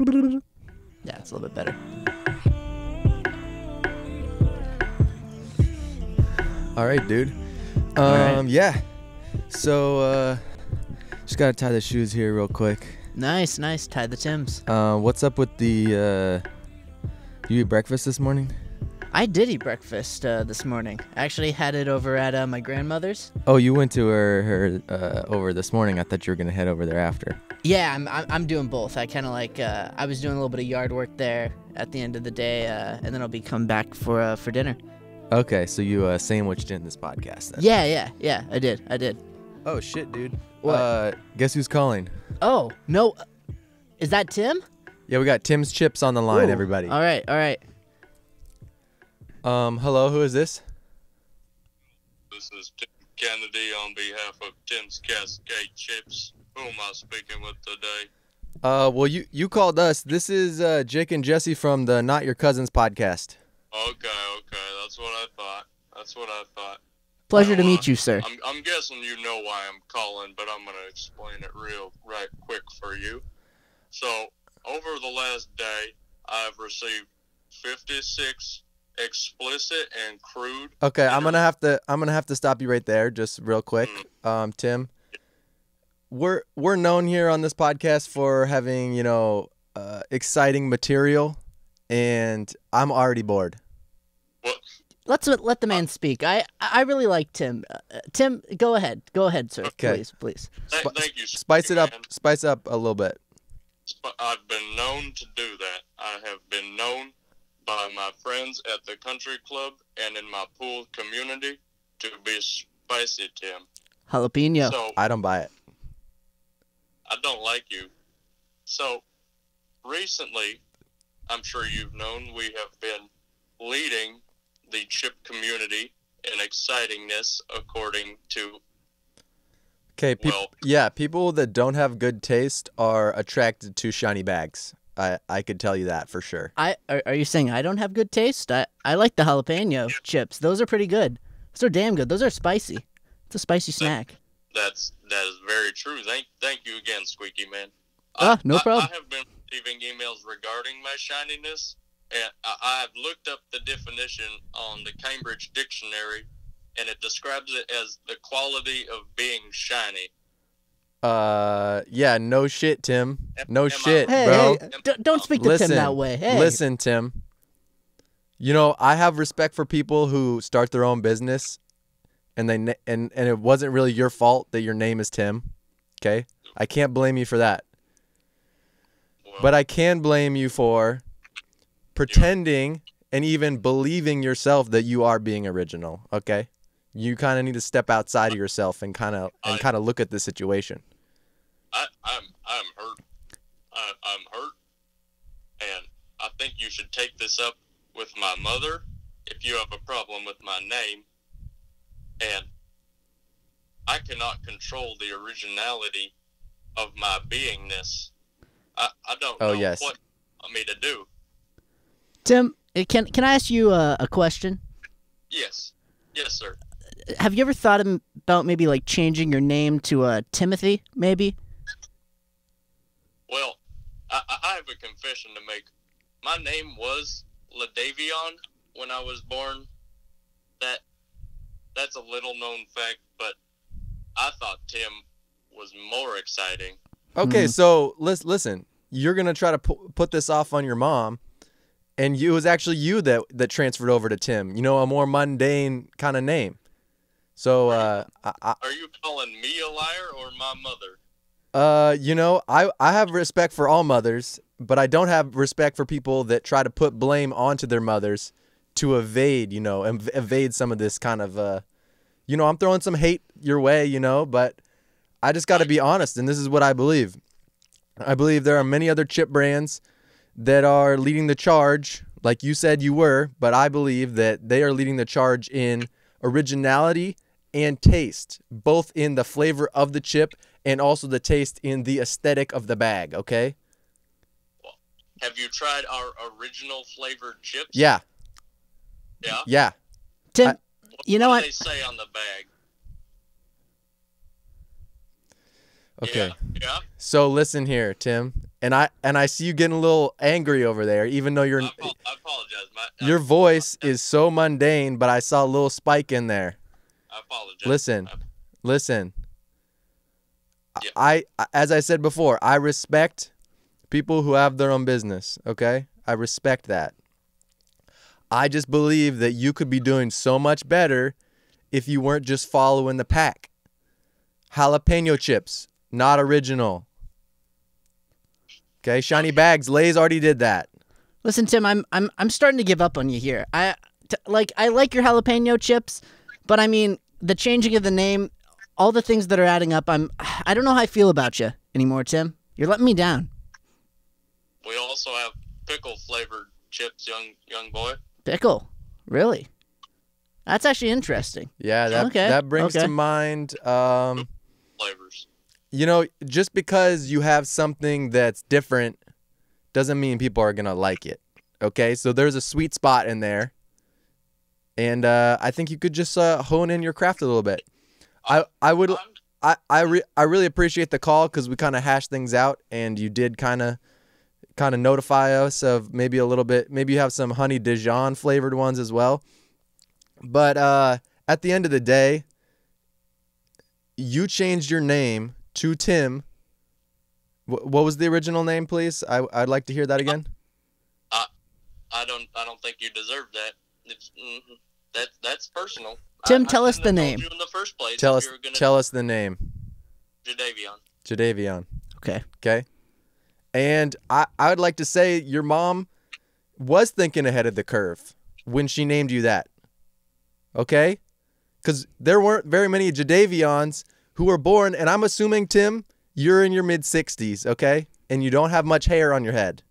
Yeah, it's a little bit better. All right, dude. All right. Yeah. So, just gotta tie the shoes here real quick. Nice. Tie the Tims. What's up with the, you eat breakfast this morning? I did eat breakfast this morning. I actually had it over at my grandmother's. Oh, you went to her over this morning. I thought you were gonna head over there after. Yeah, I'm doing both. I kind of I was doing a little bit of yard work there at the end of the day, and then I'll be coming back for dinner. Okay, so you sandwiched in this podcast then. Yeah, I did. Oh shit, dude. What? Guess who's calling? Oh, no. Is that Tim? Yeah, we got Tim's Chips on the line, Ooh. everybody. All right. Hello, who is this? This is Tim Kennedy on behalf of Tim's Cascade Chips. Who am I speaking with today? Well, you called us. This is Jake and Jesse from the Not Your Cousins podcast. Okay, that's what I thought. Pleasure to meet you, sir. I'm guessing you know why I'm calling, but I'm going to explain it right quick for you. So, over the last day, I've received 56 explicit and crude. Okay, I'm gonna have to stop you right there, just real quick. Tim, we're known here on this podcast for having exciting material, and I'm already bored. What? Let's let the man speak. I really like Tim. Tim, go ahead, sir. Okay. Please. Thank you. Spice it up. Man. Spice up a little bit. I've been known to do that. I have been known by my friends at the country club and in my pool community to be spicy, Tim. Jalapeno. So I don't buy it. I don't like you. So recently, I'm sure you've known, we have been leading the chip community in excitingness according to... Okay, people that don't have good taste are attracted to shiny bags. I could tell you that for sure. Are you saying I don't have good taste? I like the jalapeno chips. Those are pretty good. Those are damn good. Those are spicy. It's a spicy snack. That is very true. Thank you again, Squeaky Man. No problem. I have been receiving emails regarding my shininess, and I have looked up the definition on the Cambridge Dictionary, and it describes it as the quality of being shiny. Yeah, no shit, Tim. No Am shit, Hey, bro. don't speak to Tim that way. Hey. Listen, Tim. I have respect for people who start their own business, and it wasn't really your fault that your name is Tim. Okay, I can't blame you for that. Well, But I can blame you for pretending and even believing yourself that you are being original. Okay, you kind of need to step outside of yourself and kind of look at the situation. I'm hurt. I'm hurt, and I think you should take this up with my mother if you have a problem with my name. And I cannot control the originality of my beingness. I don't know what you want me to do. Tim, can I ask you a question? Yes, sir. Have you ever thought about maybe like changing your name to Timothy, maybe? Well, I have a confession to make. My name was LaDavion when I was born. That's a little known fact, but I thought Tim was more exciting. Okay, so listen. You're gonna try to put this off on your mom, and it was actually you that transferred over to Tim. A more mundane kind of name. So Are you calling me a liar or my mother? I have respect for all mothers, but I don't have respect for people that try to put blame onto their mothers to evade some of this kind of, I'm throwing some hate your way, but I just got to be honest, and this is what I believe. I believe there are many other chip brands that are leading the charge, like you said you were, but I believe that they are leading the charge in originality and taste, both in the flavor of the chip and also the taste in the aesthetic of the bag, okay? Well, have you tried our original flavored chips? Yeah. Yeah? Yeah. Tim, What do they say on the bag? Okay. Yeah. So listen here, Tim. And I see you getting a little angry over there, even though I apologize. your voice is so mundane, but I saw a little spike in there. I apologize. Listen. Yeah. As I said before, I respect people who have their own business, okay? I respect that. I just believe that you could be doing so much better if you weren't just following the pack. Jalapeno chips, not original. Okay, shiny bags. Lay's already did that. Listen, Tim, I'm starting to give up on you here. I like your jalapeno chips, but I mean the changing of the name, all the things that are adding up. I don't know how I feel about you anymore, Tim. You're letting me down. We also have pickle flavored chips, young boy. Pickle, really? That's actually interesting. Yeah, that brings to mind. Flavors. You know, just because you have something that's different doesn't mean people are gonna like it. Okay, so there's a sweet spot in there, and I think you could just hone in your craft a little bit. I really appreciate the call because we kind of hashed things out, and you did kind of notify us of maybe a little bit. Maybe you have some honey Dijon flavored ones as well. But at the end of the day, you changed your name to Tim. What was the original name, please? I'd like to hear that again. I don't think you deserve that. That's personal. Tim, tell us the name. You in the first place. Tell us the name. Jadavion. Okay. And I would like to say your mom was thinking ahead of the curve when she named you that. Okay? Because there weren't very many Jadavions who were born, and I'm assuming, Tim, you're in your mid-60s, okay? And you don't have much hair on your head.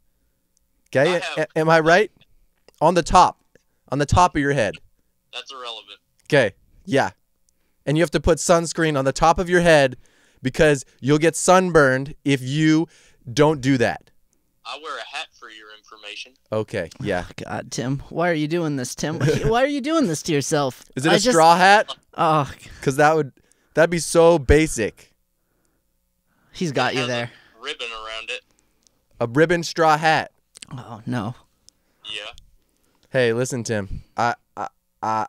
Okay? Am I right? On the top of your head. That's irrelevant. Okay. Yeah. And you have to put sunscreen on the top of your head because you'll get sunburned if you don't do that. I wear a hat for your information. Okay, yeah. Oh, God, Tim, why are you doing this, Tim? Why are you doing this to yourself? Is it a straw hat? Oh, because that'd be so basic. He's got you there. A ribbon around it. A ribbon straw hat. Oh no. Yeah. Hey, listen, Tim. I'm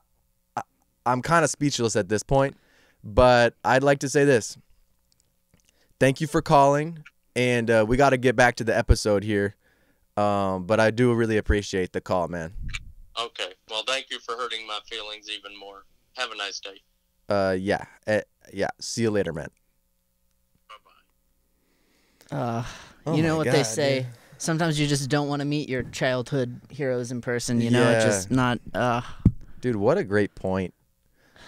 kind of speechless at this point, but I'd like to say this. Thank you for calling. And we got to get back to the episode here. But I do really appreciate the call, man. Okay. Well, thank you for hurting my feelings even more. Have a nice day. Yeah. Yeah. See you later, man. Bye-bye. You know what God, they say. dude. Sometimes you just don't want to meet your childhood heroes in person. You know, it's just not. Dude, what a great point.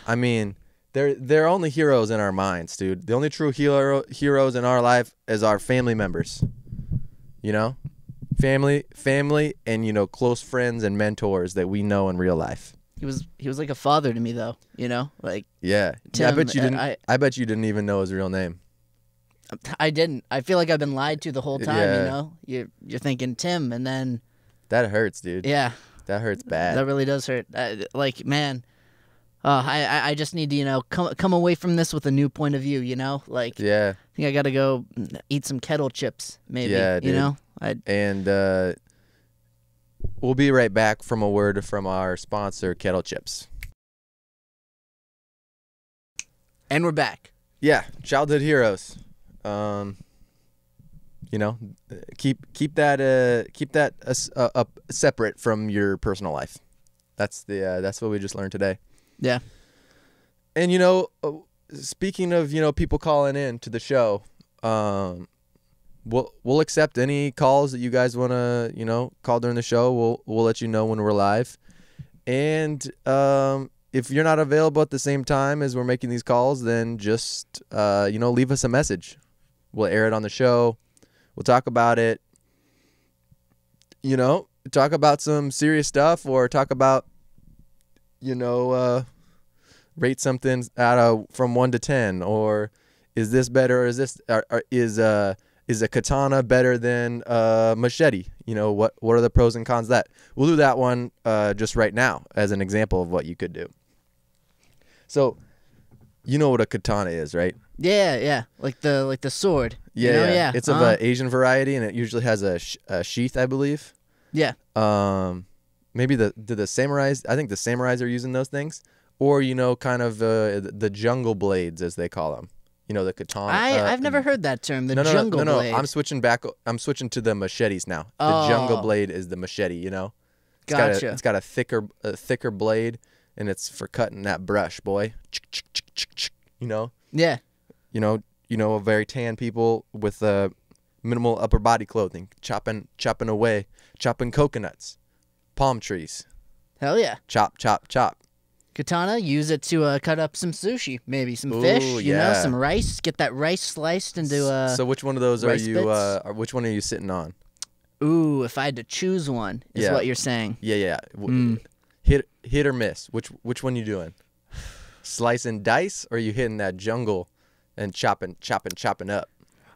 I mean, they're only heroes in our minds, dude. The only true heroes in our life is our family members. You know, family, and you know, close friends and mentors that we know in real life. He was like a father to me, though. You know, like yeah. Tim, I bet you didn't. I bet you didn't even know his real name. I didn't. I feel like I've been lied to the whole time. Yeah. You know, you're thinking Tim, and then that hurts, dude. Yeah, that hurts bad. That really does hurt. Like, man. I just need to, you know, come away from this with a new point of view, you know? Like, yeah. I think I got to go eat some kettle chips, maybe, yeah, dude. You know? And we'll be right back from a word from our sponsor, Kettle Chips. And we're back. Yeah, childhood heroes. You know, keep that separate from your personal life. That's what we just learned today. Yeah. And, you know, speaking of, you know, people calling in to the show, we'll accept any calls that you guys want to, you know, call during the show. We'll let you know when we're live. And if you're not available at the same time as we're making these calls, then just, you know, leave us a message. We'll air it on the show. We'll talk about it. You know, talk about some serious stuff or talk about, you know, rate something from 1 to 10, or is this better, or is a katana better than machete? You know, what are the pros and cons of that? We'll do that one just right now as an example of what you could do. So, you know what a katana is, right? Yeah, like the sword. Yeah, You know, yeah. yeah. It's of an Asian variety, and it usually has a sheath, I believe. Yeah. Maybe the samurais. I think the samurais are using those things, or kind of the jungle blades as they call them. The katana. I've never heard that term. The no, jungle no. blade. I'm switching back. I'm switching to the machetes now. The Oh. jungle blade is the machete. Gotcha. It's got a thicker blade, and it's for cutting that brush, boy. Yeah. A very tan people with minimal upper body clothing, chopping away, chopping coconuts, palm trees. Hell yeah. Chop, chop, chop. Katana, use it to cut up some sushi, maybe some fish, yeah. some rice. Get that rice sliced into So which one of those are rice you? bits? Which one are you sitting on? Ooh, if I had to choose one, is Yeah. what you're saying. Yeah. Hit or miss. Which one you doing? Slice and dice, or are you hitting that jungle and chopping up?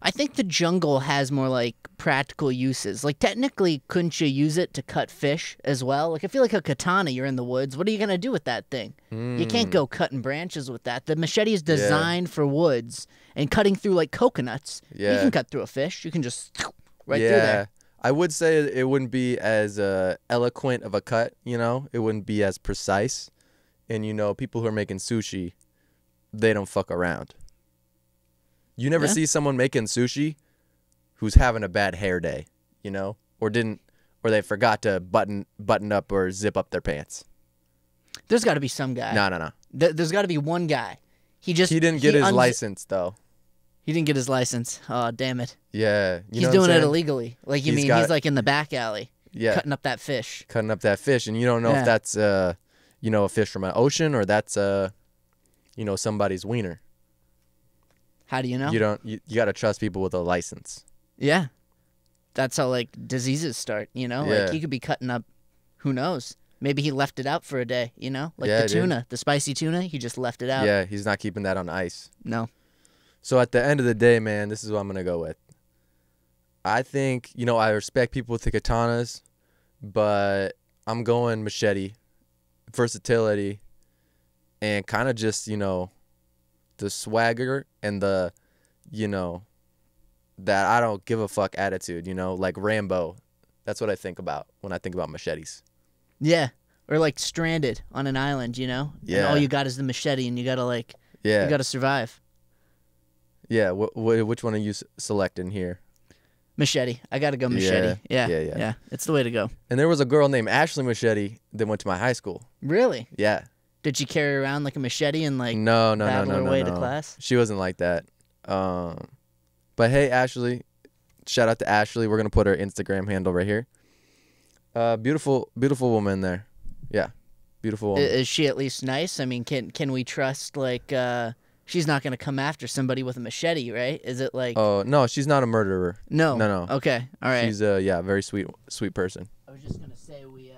I think the jungle has more like practical uses. Like technically, couldn't you use it to cut fish as well? Like I feel like a katana, you're in the woods. What are you gonna do with that thing? You can't go cutting branches with that. The machete is designed for woods and cutting through like coconuts. You Yeah. can cut through a fish. You can just right yeah. through there. I would say it wouldn't be as eloquent of a cut, It wouldn't be as precise. And, people who are making sushi, they don't fuck around. You never see someone making sushi who's having a bad hair day, or they forgot to button up or zip up their pants. There's got to be some guy. No. There's got to be one guy. He didn't get his license, though. He didn't get his license. Oh, damn it. Yeah. He's doing it illegally. Like, he's like in the back alley. Yeah. Cutting up that fish. Cutting up that fish. And you don't know if that's, a fish from an ocean or that's, somebody's wiener. How do you know? You got to trust people with a license. Yeah. That's how, like, diseases start, Like, he could be cutting up, who knows? Maybe he left it out for a day, Like the tuna, the spicy tuna, he just left it out. Yeah, he's not keeping that on ice. No. So at the end of the day, man, this is what I'm going to go with. I think, I respect people with the katanas, but I'm going machete, versatility, and kind of just, the swagger and the, that I don't give a fuck attitude, like Rambo. That's what I think about when I think about machetes. Yeah. Or like stranded on an island, Yeah. And all you got is the machete and you got to you got to survive. Yeah. Which one are you selecting here? Machete. I got to go machete. Yeah. It's the way to go. And there was a girl named Ashley Machete that went to my high school. Really? Yeah. Did she carry around like a machete and no, battle her way no. to class? She wasn't like that. But hey, Ashley, shout out to Ashley. We're gonna put her Instagram handle right here. Beautiful woman there. Yeah, beautiful woman. Is she at least nice? I mean, can we trust she's not gonna come after somebody with a machete, right? Is it like? Oh no, she's not a murderer. No. No. Okay, all right. She's a very sweet person. I was just gonna say we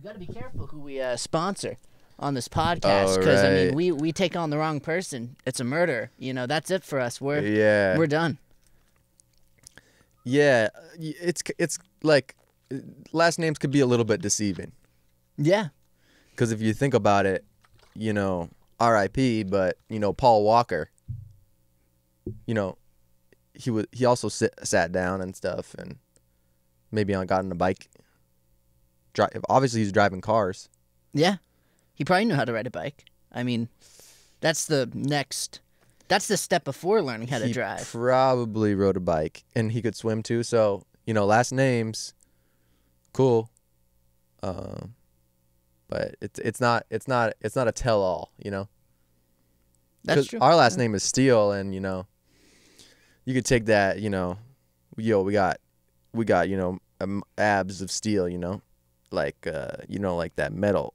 got to be careful who we sponsor on this podcast because I mean we take on the wrong person, it's a murder. That's it for us. We're done. Yeah, it's like last names could be a little bit deceiving. Yeah, because if you think about it, R.I.P. But Paul Walker, he also sat down and stuff, and maybe got on a bike. Obviously, he's driving cars. Yeah. He probably knew how to ride a bike. I mean, that's the step before learning how to drive. He probably rode a bike, and he could swim too. So, last names, cool. But it's not a tell all, That's true. Our last name is Steele, and you could take that, we got abs of steel, like like that metal.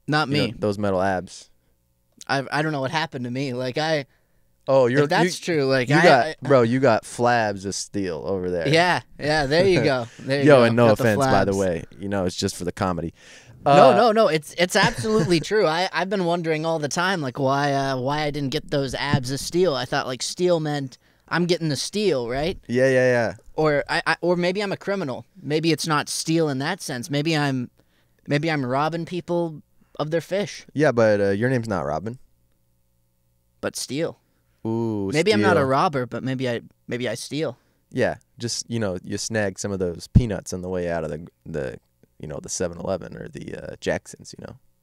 Not me. Those metal abs. I don't know what happened to me. Like if that's true. Like you got flabs of steel over there. Yeah. There you go. There you Yo, go. and no Got the offense, by the flabs. way. It's just for the comedy. No. It's absolutely true. I've been wondering all the time, like why I didn't get those abs of steel. I thought like steel meant I'm getting the steel, right? Yeah. Or or maybe I'm a criminal. Maybe it's not steel in that sense. Maybe I'm robbing people of their fish. Yeah, but your name's not Robin. But steel. Ooh, Maybe I'm not a steal. robber, but maybe I steal. Yeah, just you snag some of those peanuts on the way out of the 7-Eleven or the Jacksons.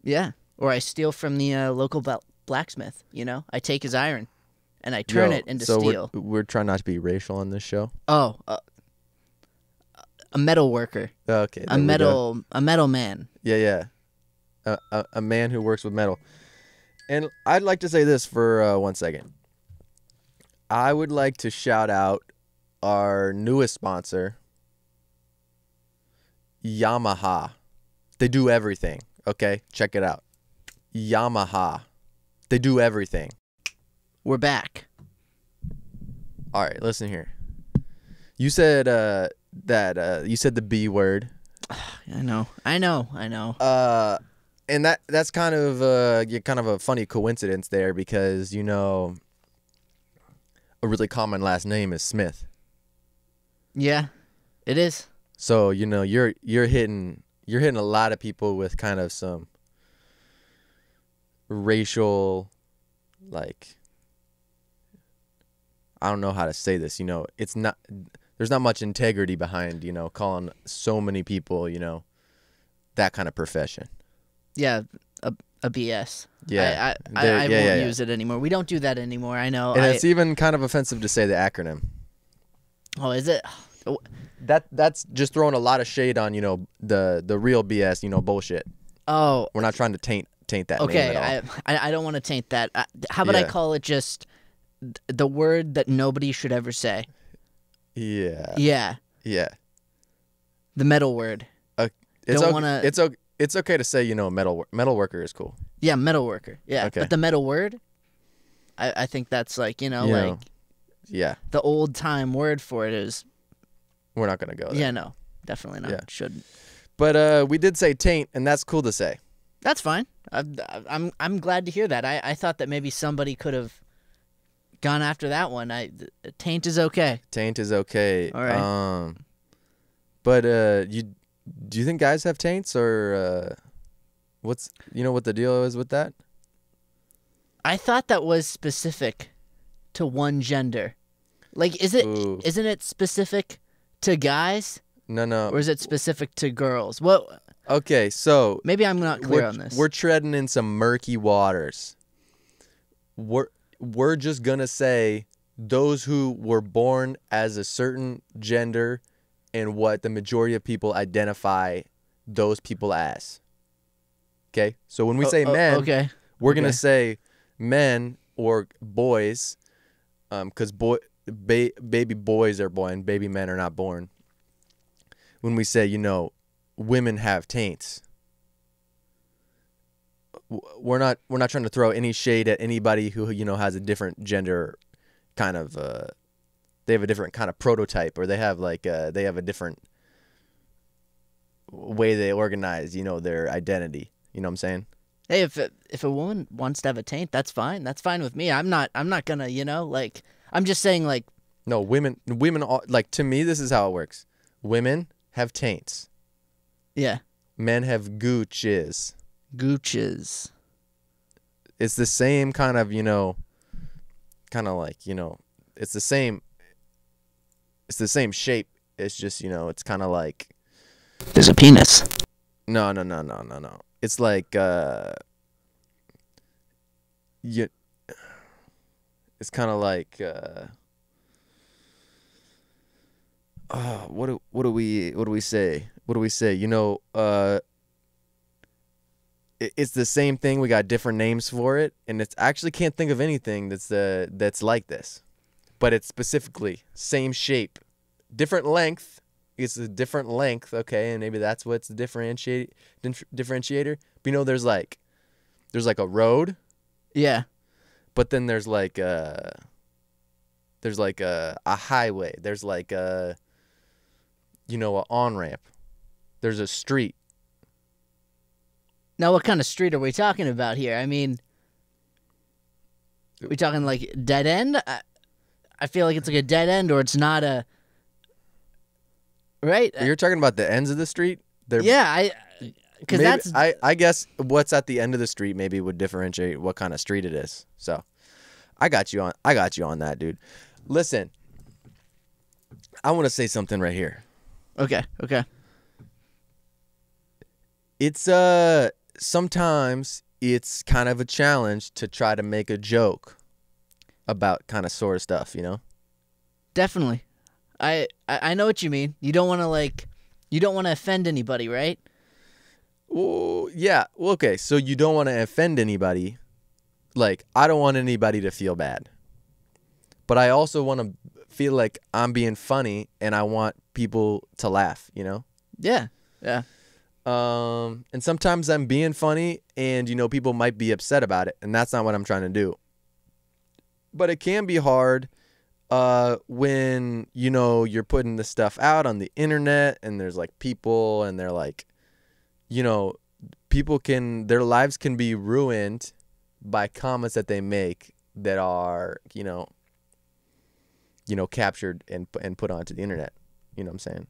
Yeah. Or I steal from the local blacksmith. I take his iron, and I turn it into so steel. We're trying not to be racial on this show. Oh, a metal worker. Okay, A metal man. Yeah. A man who works with metal. And I'd like to say this for 1 second. I would like to shout out our newest sponsor, Yamaha. They do everything. Okay, check it out. Yamaha. They do everything. We're back. All right, listen here. You said you said the B word. I know. And that's kind of a funny coincidence there because a really common last name is Smith. Yeah, it is. So you're hitting a lot of people with kind of some racial, like, I don't know how to say this. It's not, there's not much integrity behind calling so many people that kind of profession. Yeah, a BS. Yeah, I won't use it anymore. We don't do that anymore. I know. And it's even kind of offensive to say the acronym. Oh, is it? That's just throwing a lot of shade on the real BS bullshit. Oh, We're not trying to taint that name okay. at all. I don't want to taint that. How about I call it just the word that nobody should ever say? Yeah. Yeah. The metal word. It's okay to say metal worker is cool. Yeah, metal worker. Yeah, Okay. But the metal word, I think that's like yeah. the old time word for it is. We're not gonna go there. Yeah, no, definitely not. Yeah. Shouldn't. But we did say taint, and that's cool to say. That's fine. I'm glad to hear that. I thought that maybe somebody could have gone after that one. Taint is okay. Taint is okay. All right. But do you think guys have taints or what's what the deal is with that? I thought that was specific to one gender. Like, Ooh. isn't it specific to guys? No. Or is it specific to girls? Well, Okay, so maybe I'm not clear on this. We're treading in some murky waters. We're just gonna say those who were born as a certain gender and what the majority of people identify those people as. Okay? So when we say men, okay. we're going to say men or boys cuz baby boys are born, baby men are not born. When we say, women have taints. We're not trying to throw any shade at anybody who has a different gender kind of they have a different kind of prototype, or they have they have a different way they organize their identity. You know what I'm saying? Hey, if a woman wants to have a taint, that's fine. That's fine with me. I'm not gonna I'm just saying no, women to me this is how it works. Women have taints. Yeah. Men have gooches. Gooches. It's the same kind of it's the same shape. It's just it's kind of like There's a penis. no. It's like it's kind of like what do we say? It's the same thing. We got different names for it, and it's actually can't think of anything that's like this, but it's specifically same shape, different length. It's a different length, okay, and maybe that's what's the differentiator. But there's like a road, Yeah. but then there's like a highway. There's like a an on-ramp. There's a street. Now, what kind of street are we talking about here? I mean, we talking like dead end? I feel like it's like a dead end, or it's not a. Right? You're talking about the ends of the street? Yeah, because I guess what's at the end of the street maybe would differentiate what kind of street it is. So, I got you on that, dude. Listen, I want to say something right here. Okay. It's sometimes it's kind of a challenge to try to make a joke about kind of sore stuff, you know? Definitely. I know what you mean. You don't want to offend anybody, right? Well, yeah. Well, okay. So you don't want to offend anybody. Like, I don't want anybody to feel bad. But I also want to feel like I'm being funny and I want people to laugh, you know? Yeah. And sometimes I'm being funny and, you know, people might be upset about it. And that's not what I'm trying to do. But it can be hard when, you know, you're putting this stuff out on the internet and there's like people and they're like, you know, their lives can be ruined by comments that they make that are, you know, captured and put onto the internet. You know what I'm saying?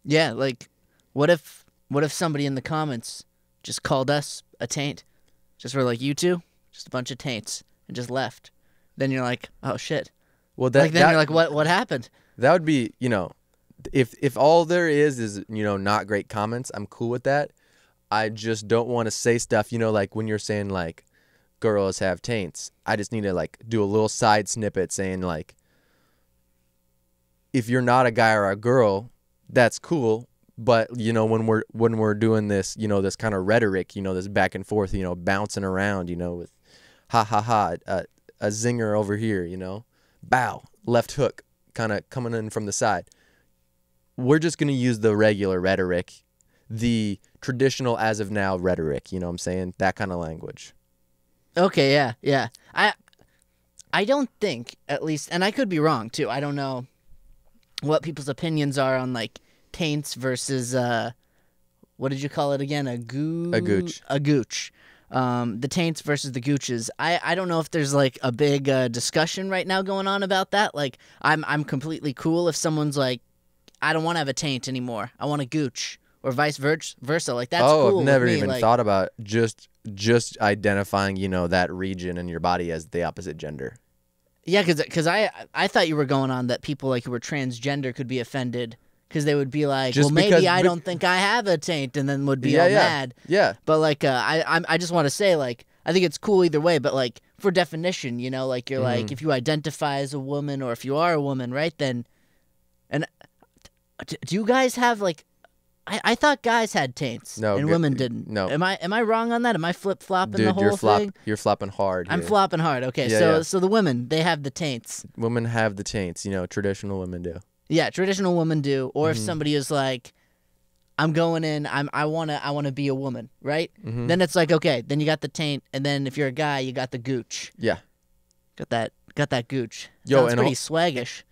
Yeah, like what if somebody in the comments just called us a taint? Just were like, you two, just a bunch of taints, and just left. Then you're like, oh shit. Well, you're like, what happened? That would be, you know, if all there is, you know, not great comments, I'm cool with that. I just don't want to say stuff, you know, like when you're saying like girls have taints. I just need to like do a little side snippet saying like, if you're not a guy or a girl, that's cool. But, you know, when we're doing this, you know, this kind of rhetoric, you know, this back and forth, you know, bouncing around, you know, with ha ha ha, a zinger over here, you know, bow, left hook, kind of coming in from the side. We're just going to use the regular rhetoric, the traditional as of now rhetoric, you know what I'm saying? That kind of language. Okay, yeah. I don't think, at least, and I could be wrong too. I don't know what people's opinions are on like taints versus what did you call it again? A gooch. The taints versus the gooches. I don't know if there's like a big discussion right now going on about that. Like I'm completely cool if someone's like, I don't want to have a taint anymore. I want a gooch, or vice versa. Like that's cool. I've never with me. even like, thought about just identifying, you know, that region in your body as the opposite gender. Yeah, because I thought you were going on that people like who were transgender could be offended because they would be like, Just well, maybe because I don't think I have a taint, and then would be Yeah, all yeah. mad. Yeah. But like, I just want to say like, I think it's cool either way. But like for definition, you know, like you're like if you identify as a woman or if you are a woman, right? Then, and do you guys have like? I thought guys had taints and women didn't. No. Am I wrong on that? Am I flip-flopping the whole thing? You're flopping hard. I'm here. flopping hard. Okay, Yeah, so the women, they have the taints. Women have the taints, you know, traditional women do. Yeah, traditional women do. Or if somebody is like, I'm going in, I wanna be a woman, right? Then it's like, okay, then you got the taint, and then if you're a guy, you got the gooch. Yeah. Got that gooch. Yo, Sounds and pretty swaggish.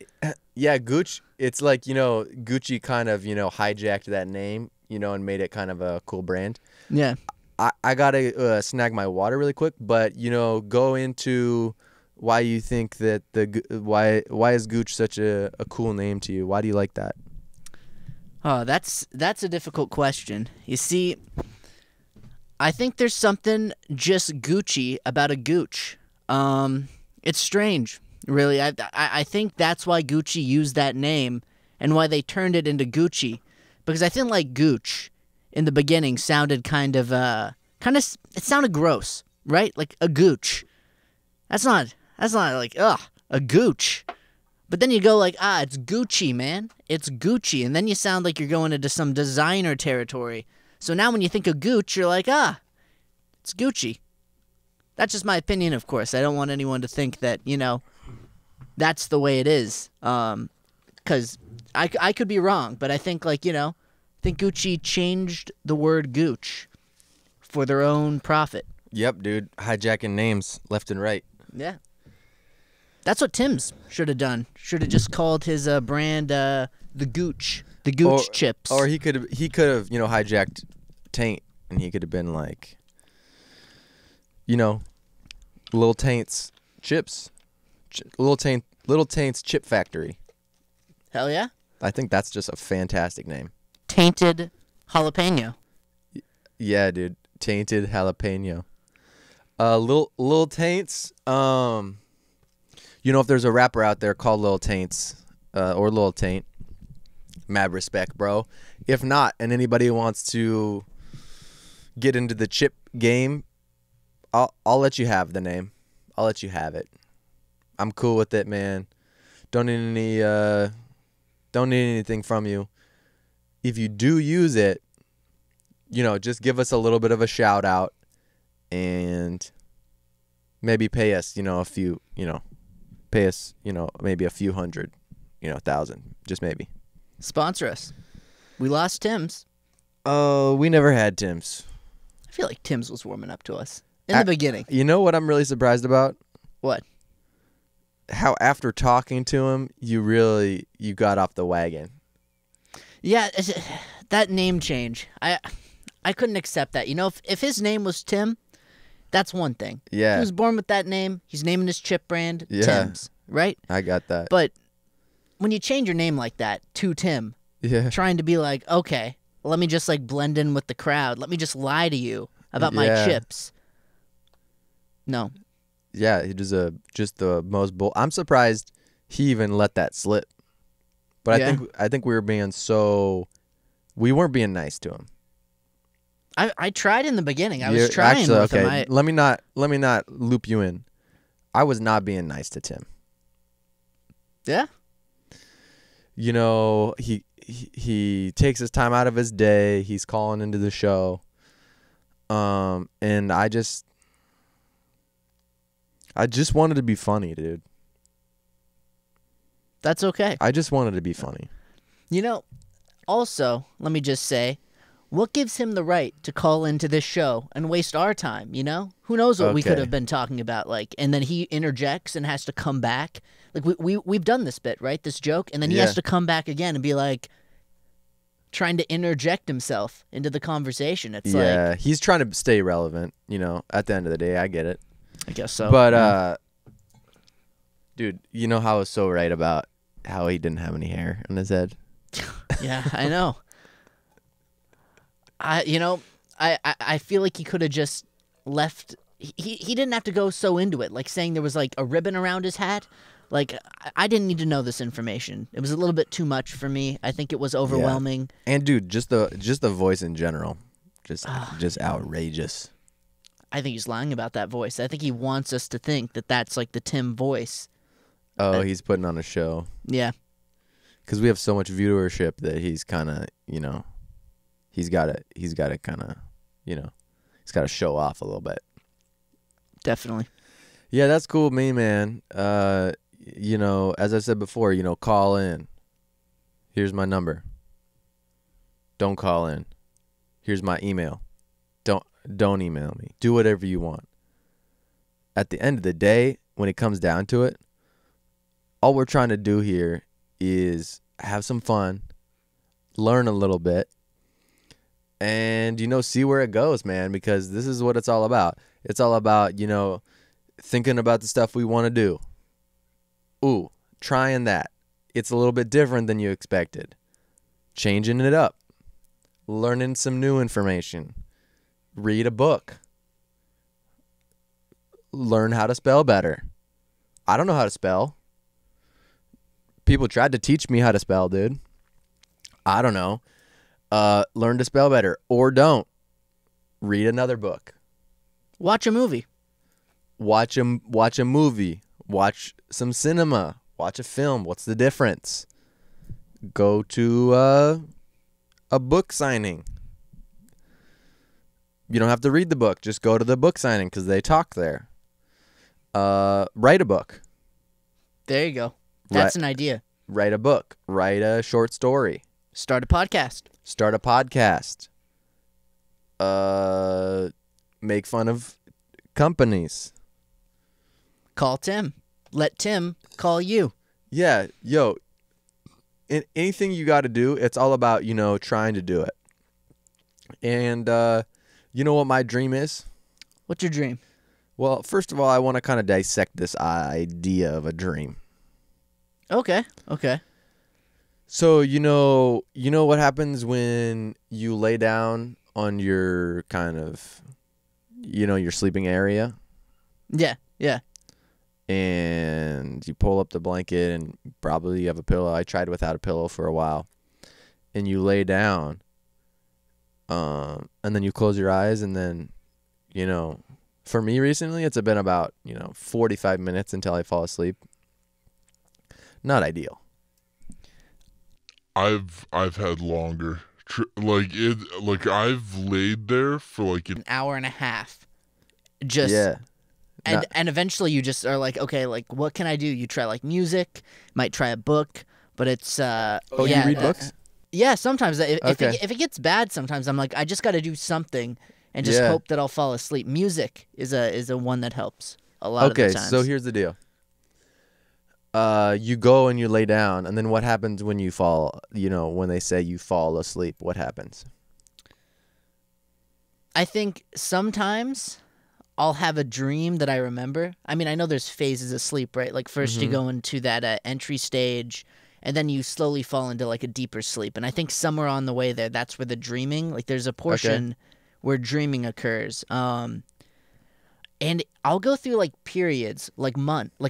Yeah, Gooch. It's like, you know, Gucci kind of, you know, hijacked that name, you know, and made it kind of a cool brand. Yeah. I gotta snag my water really quick, but you know, go into why you think that why is Gooch such a cool name to you? Why do you like that? Oh, that's a difficult question. You see, I think there's something just Gucci about a gooch. It's strange, really. I think that's why Gucci used that name and why they turned it into Gucci, because I think like Gooch in the beginning sounded it sounded gross, right? Like a gooch. That's not like a gooch. But then you go like, it's Gucci, man. It's Gucci, and then you sound like you're going into some designer territory. So now when you think of Gooch, you're like, it's Gucci. That's just my opinion, of course. I don't want anyone to think that, you know, that's the way it is. Because I could be wrong, but I think, like, you know, I think Gucci changed the word gooch for their own profit. Yep, dude. Hijacking names left and right. Yeah. That's what Tim's should have done. Should have just called his brand the Gooch. The Gooch chips. Or he could have, you know, hijacked Taint, and he could have been like, you know, Little Taints chips. Little Taints Chip Factory. Hell yeah. I think that's just a fantastic name. Tainted jalapeno. Yeah, dude. Tainted jalapeno. Little Taints. You know, if there's a rapper out there called Lil Taints or Lil Taint, mad respect, bro. If not, and anybody wants to get into the chip game, I'll let you have the name. I'll let you have it. I'm cool with it, man. Don't need anything from you. If you do use it, you know, just give us a little bit of a shout out and maybe pay us, maybe a few hundred, thousand, just maybe. Sponsor us. We lost Tim's. Oh, we never had Tim's. I feel like Tim's was warming up to us in the beginning. You know what I'm really surprised about? What? How after talking to him, you got off the wagon. Yeah, that name change. I couldn't accept that. If his name was Tim, that's one thing. Yeah. He was born with that name. He's naming his chip brand Tim's, right? I got that. But when you change your name like that to Tim, trying to be like, okay, let me just like blend in with the crowd. Let me just lie to you about my chips. No. Yeah, he was just the most bull. I'm surprised he even let that slip. But I think we weren't being nice to him. I tried in the beginning. I was trying with him. Let me not loop you in. I was not being nice to Tim. Yeah. He takes his time out of his day. He's calling into the show. And I just wanted to be funny, dude. That's okay. I just wanted to be funny. Also, let me just say, what gives him the right to call into this show and waste our time, Who knows what we could have been talking about, and then he interjects and has to come back. Like, we've done this bit, right, this joke, and then he has to come back again and be like, trying to interject himself into the conversation. It's like... he's trying to stay relevant, at the end of the day. I get it. I guess so. But, dude, you know how I was so right about how he didn't have any hair on his head? Yeah, I know. I feel like he could have just left. He didn't have to go so into it, like saying there was like a ribbon around his hat. Like, I didn't need to know this information. It was a little bit too much for me. I think it was overwhelming. Yeah. And dude, just the voice in general, just outrageous. I think he's lying about that voice. I think he wants us to think that that's like the Tim voice. Oh, he's putting on a show. Yeah. Because we have so much viewership that he's kind of, he's got to kind of, he's got to show off a little bit. Definitely. Yeah, that's cool with me, man. As I said before, call in. Here's my number. Don't call in. Here's my email. Don't email me. Do whatever you want. At the end of the day, when it comes down to it, all we're trying to do here is have some fun, learn a little bit, and, see where it goes, man, because this is what it's all about. It's all about, thinking about the stuff we want to do. Ooh, trying that. It's a little bit different than you expected. Changing it up. Learning some new information. Read a book. Learn how to spell better. I don't know how to spell. People tried to teach me how to spell, dude. I don't know. Learn to spell better. Or don't. Read another book. Watch a movie. Watch a movie. Watch some cinema. Watch a film. What's the difference? Go to a book signing. You don't have to read the book. Just go to the book signing because they talk there. Write a book. There you go. That's an idea. Write a book. Write a short story. Start a podcast. Make fun of companies. Call Tim. Let Tim call you. Yeah, yo. Anything you got to do, it's all about, trying to do it. And you know what my dream is? What's your dream? Well, first of all, I want to kind of dissect this idea of a dream. Okay. So, you know what happens when you lay down on your kind of, your sleeping area? Yeah. and you pull up the blanket and probably you have a pillow. I tried without a pillow for a while. And you lay down, and then you close your eyes, and then, you know, for me recently, it's been about, 45 minutes until I fall asleep. Not ideal. I've had longer. I've laid there for like An hour and a half. Just Yeah. and eventually you just are like, okay, like what can I do? You try like music, might try a book, but it's Oh, yeah, you read books? Yeah, sometimes if Okay. if it gets bad, sometimes I'm like, I just got to do something and just Yeah. hope that I'll fall asleep. Music is a one that helps a lot of Okay, the times. so here's the deal. You go and you lay down, and then what happens when you fall, when they say you fall asleep, what happens? I think sometimes I'll have a dream that I remember. I mean, I know there's phases of sleep, right? Like first you go into that entry stage, and then you slowly fall into like a deeper sleep. And I think somewhere on the way there, that's where the dreaming, like there's a portion where dreaming occurs. And I'll go through like periods, like a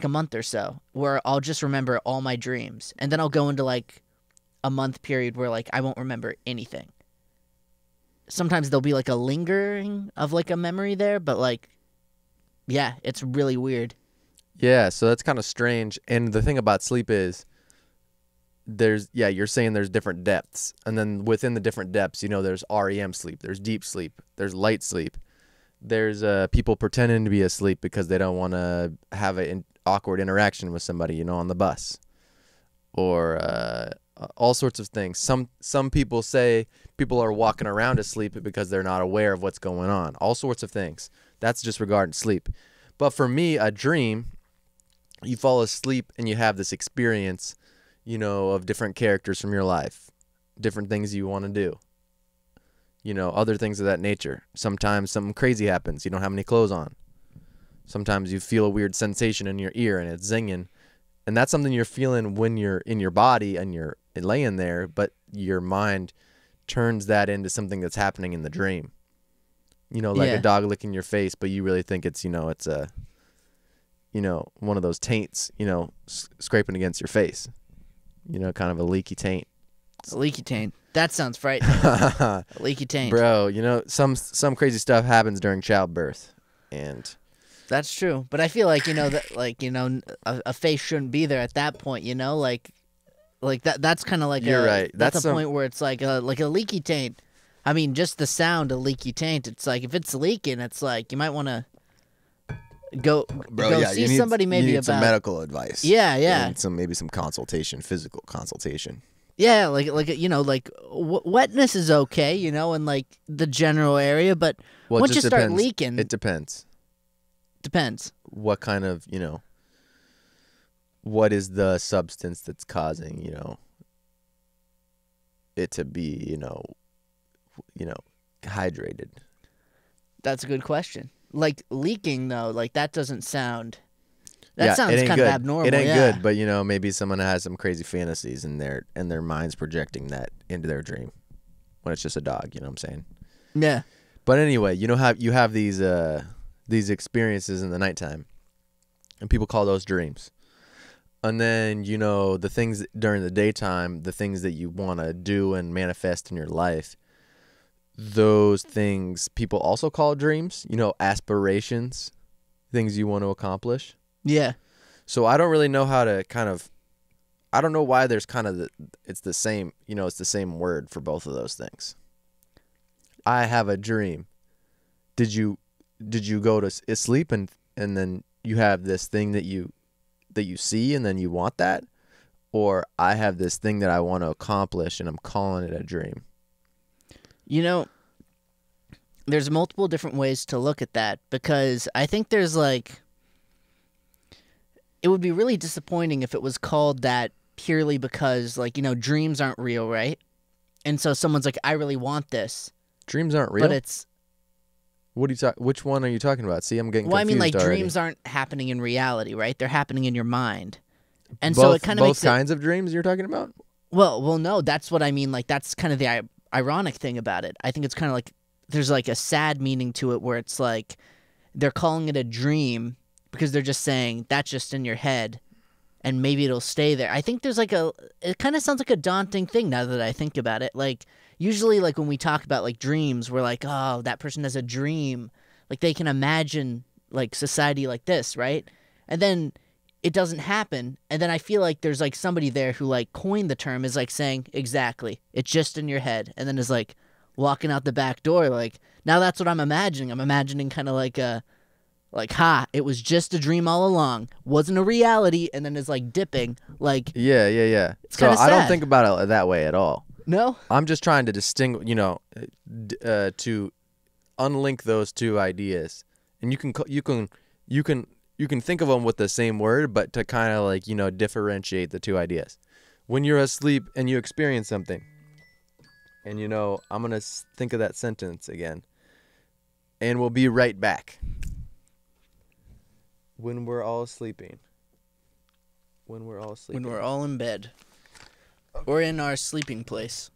month or so, where I'll just remember all my dreams, and then I'll go into like a month period where like I won't remember anything. Sometimes there'll be like a lingering of like a memory there, but like, yeah, it's really weird. Yeah, so that's kind of strange. And the thing about sleep is you're saying there's different depths. And then within the different depths, there's REM sleep, there's deep sleep, there's light sleep. There's people pretending to be asleep because they don't want to have an awkward interaction with somebody, on the bus. Or all sorts of things. Some people say people are walking around asleep because they're not aware of what's going on. All sorts of things. That's just regarding sleep. But for me, a dream, you fall asleep and you have this experience, of different characters from your life, different things you want to do, other things of that nature. Sometimes something crazy happens. You don't have any clothes on. Sometimes you feel a weird sensation in your ear and it's zinging. And that's something you're feeling when you're in your body and you're laying there, but your mind turns that into something that's happening in the dream. Like Yeah. a dog licking your face, but you really think it's, it's a, one of those taints, scraping against your face. Kind of a leaky taint. It's a leaky taint. That sounds frightening. A leaky taint. Bro, some crazy stuff happens during childbirth. And That's true. But I feel like, that like, a face shouldn't be there at that point, like that's kind of like You're right. That's That's a point where it's like a leaky taint. I mean, just the sound of leaky taint. It's like if it's leaking, it's like you might want to go see somebody maybe you need about some medical advice. Yeah, yeah. And maybe some consultation, physical consultation. Yeah, like wetness is okay, in like the general area, but Well, it once you just start depends. leaking, It depends. depends. What kind of, what is the substance that's causing, it to be, hydrated. That's a good question. Like leaking though, like that doesn't sound. That Yeah, sounds it ain't kind good. of abnormal. It ain't yeah. good, but maybe someone has some crazy fantasies and their mind's projecting that into their dream when it's just a dog, you know what I'm saying? Yeah. But anyway, how you have these experiences in the nighttime, and people call those dreams. And then, the things during the daytime, the things that you want to do and manifest in your life, those things people also call dreams, aspirations, things you want to accomplish. Yeah. So I don't really know how to I don't know why there's kind of it's the same, it's the same word for both of those things. I have a dream. Did you go to sleep and then you have this thing that you see and then you want that? Or I have this thing that I want to accomplish and I'm calling it a dream. There's multiple different ways to look at that because I think there's like, it would be really disappointing if it was called that purely because like, dreams aren't real, right? And so someone's like, I really want this. Dreams aren't real. But it's, What are you which one are you talking about? See, I'm getting well, I confused mean, like already. dreams aren't happening in reality, right? They're happening in your mind. And both, so it kind of both makes kinds of dreams you're talking about? Well, no, that's what I mean. Like, that's kind of the ironic thing about it. I think it's kind of like there's like a sad meaning to it where it's like they're calling it a dream, because they're just saying that's just in your head and maybe it'll stay there. I think there's like it kind of sounds like a daunting thing now that I think about it. Like usually like when we talk about like dreams, we're like, oh, that person has a dream. Like they can imagine like society like this, right? And then it doesn't happen. And then I feel like there's like somebody there who like coined the term is like saying, exactly, it's just in your head. And then is like walking out the back door. Like now that's what I'm imagining. I'm imagining kind of like it was just a dream all along. Wasn't a reality. And then is like dipping. Like, yeah. It's So kinda I don't sad. think about it that way at all. no? I'm just trying to distinguish, to unlink those two ideas. And you can think of them with the same word, but to kind of like, differentiate the two ideas. When you're asleep and you experience something, and I'm going to think of that sentence again, and we'll be right back. When we're all sleeping. When we're all in bed. Or in our sleeping place.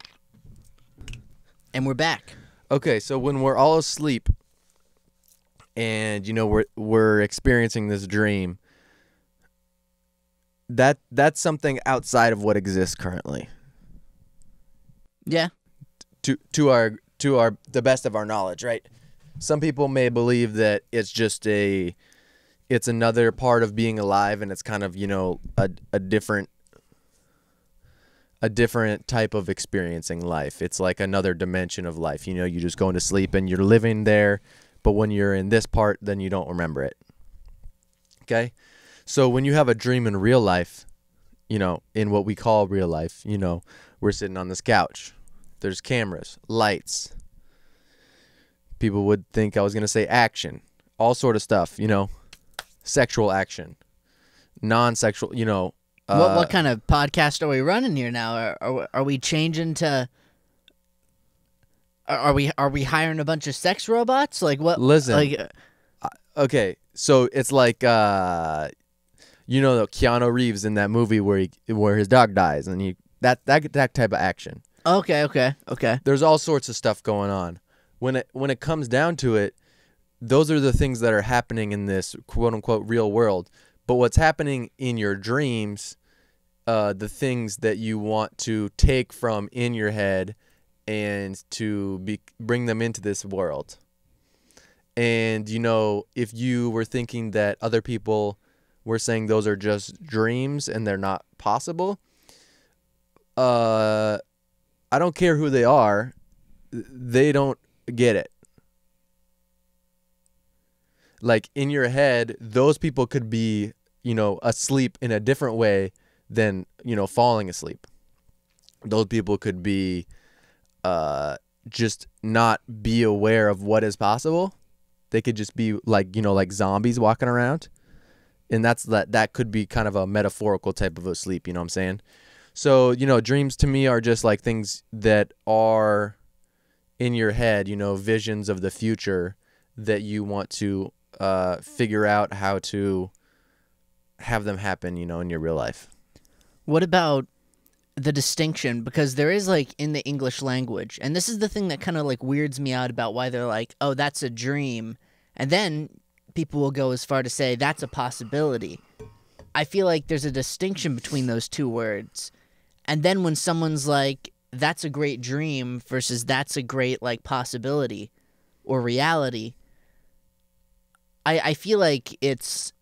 And we're back. Okay, so when we're all asleep, and we're experiencing this dream, that's something outside of what exists currently. Yeah. To the best of our knowledge, right? Some people may believe that it's just it's another part of being alive, and it's kind of a different type of experiencing life. It's like another dimension of life. You just go into sleep and you're living there, but when you're in this part, then you don't remember it. Okay? So when you have a dream in real life, in what we call real life, we're sitting on this couch. There's cameras, lights. People would think I was going to say action. All sort of stuff, sexual action. Non-sexual, What kind of podcast are we running here now? Are we changing to? Are we hiring a bunch of sex robots? Like what? Listen. Like, okay, so it's like Keanu Reeves in that movie where his dog dies, and that type of action. Okay. There's all sorts of stuff going on. When it comes down to it, those are the things that are happening in this quote unquote real world. But what's happening in your dreams, the things that you want to take from in your head and to bring them into this world. And, if you were thinking that other people were saying those are just dreams and they're not possible, I don't care who they are. They don't get it. Like in your head, those people could be, asleep in a different way than, falling asleep. Those people could be just not be aware of what is possible. They could just be like, like zombies walking around. And that could be kind of a metaphorical type of a sleep, you know what I'm saying? So, dreams to me are just like things that are in your head, visions of the future that you want to figure out how to have them happen, in your real life. what about the distinction? Because there is like in the English language, and this is the thing that kind of like weirds me out about why they're like, oh, that's a dream, and then people will go as far to say that's a possibility. I feel like there's a distinction between those two words. And then when someone's like, that's a great dream versus that's a great like possibility or reality, I feel like it's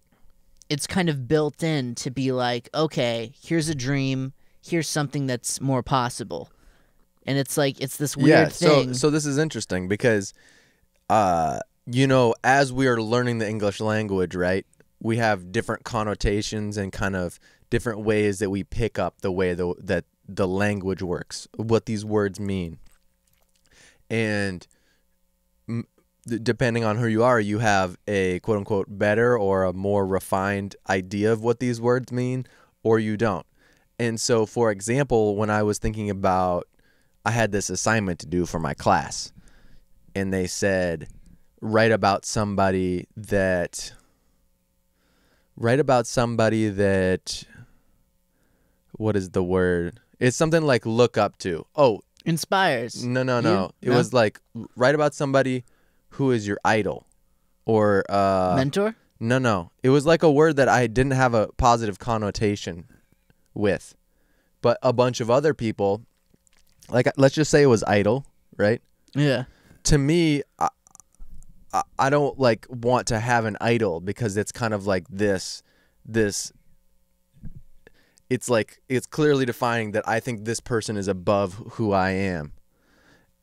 kind of built in to be like, okay, here's a dream, here's something that's more possible. And it's like, it's this weird thing. So this is interesting because, as we are learning the English language, right, we have different connotations and kind of different ways that we pick up the way that the language works, what these words mean. And depending on who you are, you have a quote-unquote better or a more refined idea of what these words mean, or you don't. And so, for example, when I was thinking about, I had this assignment to do for my class, and they said, write about somebody that, what is the word? It's something like look up to. Oh. Inspires. No. It was like, write about somebody who is your idol or mentor? No. It was like a word that I didn't have a positive connotation with. But a bunch of other people, like let's just say it was idle, right? Yeah. To me, I don't like want to have an idol because it's kind of like this it's like it's clearly defining that I think this person is above who I am.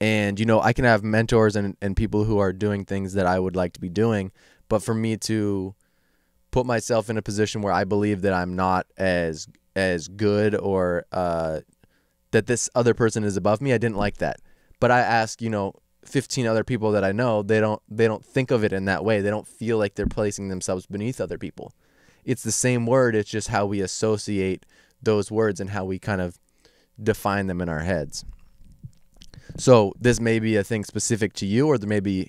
And I can have mentors and people who are doing things that I would like to be doing, but for me to put myself in a position where I believe that I'm not as good or that this other person is above me, I didn't like that. But I ask, 15 other people that I know, they don't think of it in that way. They don't feel like they're placing themselves beneath other people. It's the same word. It's just how we associate those words and how we kind of define them in our heads. So this may be a thing specific to you, or there may be,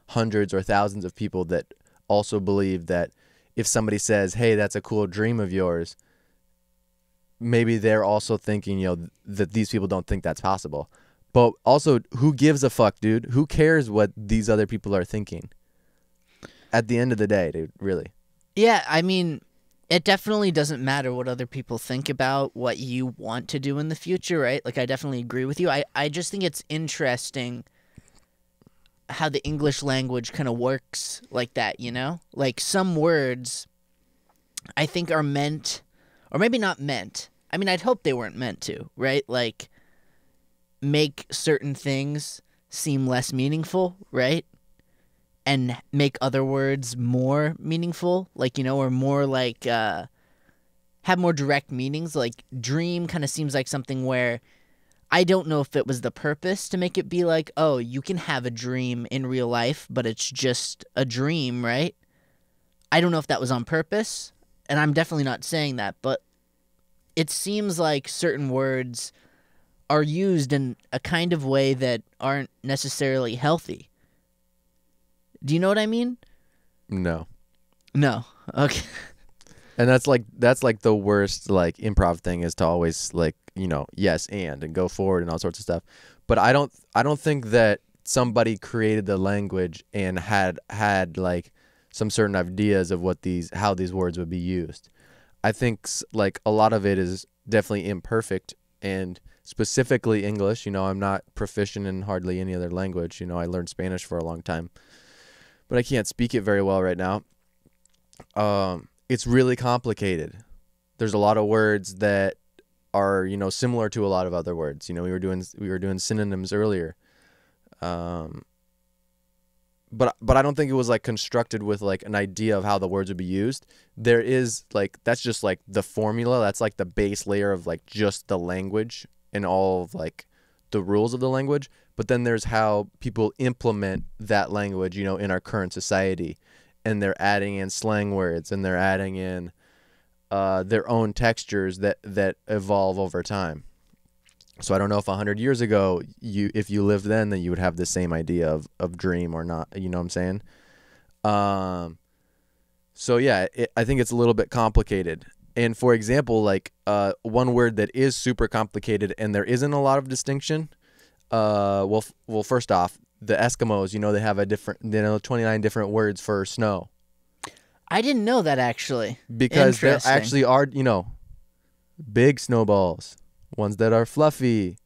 hundreds or thousands of people that also believe that if somebody says, hey, that's a cool dream of yours, maybe they're also thinking, that these people don't think that's possible. But also, who gives a fuck, dude? Who cares what these other people are thinking? At the end of the day, dude, really. Yeah, I mean, it definitely doesn't matter what other people think about what you want to do in the future, right? Like, I definitely agree with you. I just think it's interesting how the English language kind of works like that, Like, some words I think are meant, or maybe not meant. I mean, I'd hope they weren't meant to, right? Like, make certain things seem less meaningful, right? And make other words more meaningful, like, or more like, have more direct meanings. Like, dream kind of seems like something where I don't know if it was the purpose to make it be like, oh, you can have a dream in real life, but it's just a dream, right? I don't know if that was on purpose, and I'm definitely not saying that, but it seems like certain words are used in a kind of way that aren't necessarily healthy. Do you know what I mean? No. Okay. And that's like the worst like improv thing is to always like, yes and go forward and all sorts of stuff. But I don't think that somebody created the language and had like some certain ideas of how these words would be used. I think like a lot of it is definitely imperfect, and specifically English. I'm not proficient in hardly any other language. I learned Spanish for a long time, but I can't speak it very well right now. It's really complicated. There's a lot of words that are, similar to a lot of other words. We were doing synonyms earlier. But I don't think it was like constructed with like an idea of how the words would be used. There is like, that's just like the formula. That's like the base layer of like just the language and all of like the rules of the language. But then there's how people implement that language, in our current society. And they're adding in slang words, and they're adding in their own textures that evolve over time. So I don't know if 100 years ago, if you lived then you would have the same idea of dream or not. You know what I'm saying? So yeah, I think it's a little bit complicated. And for example, like one word that is super complicated and there isn't a lot of distinction. Well, first off, the Eskimos, they have a different, 29 different words for snow. I didn't know that, actually. Because there actually are, big snowballs, ones that are fluffy,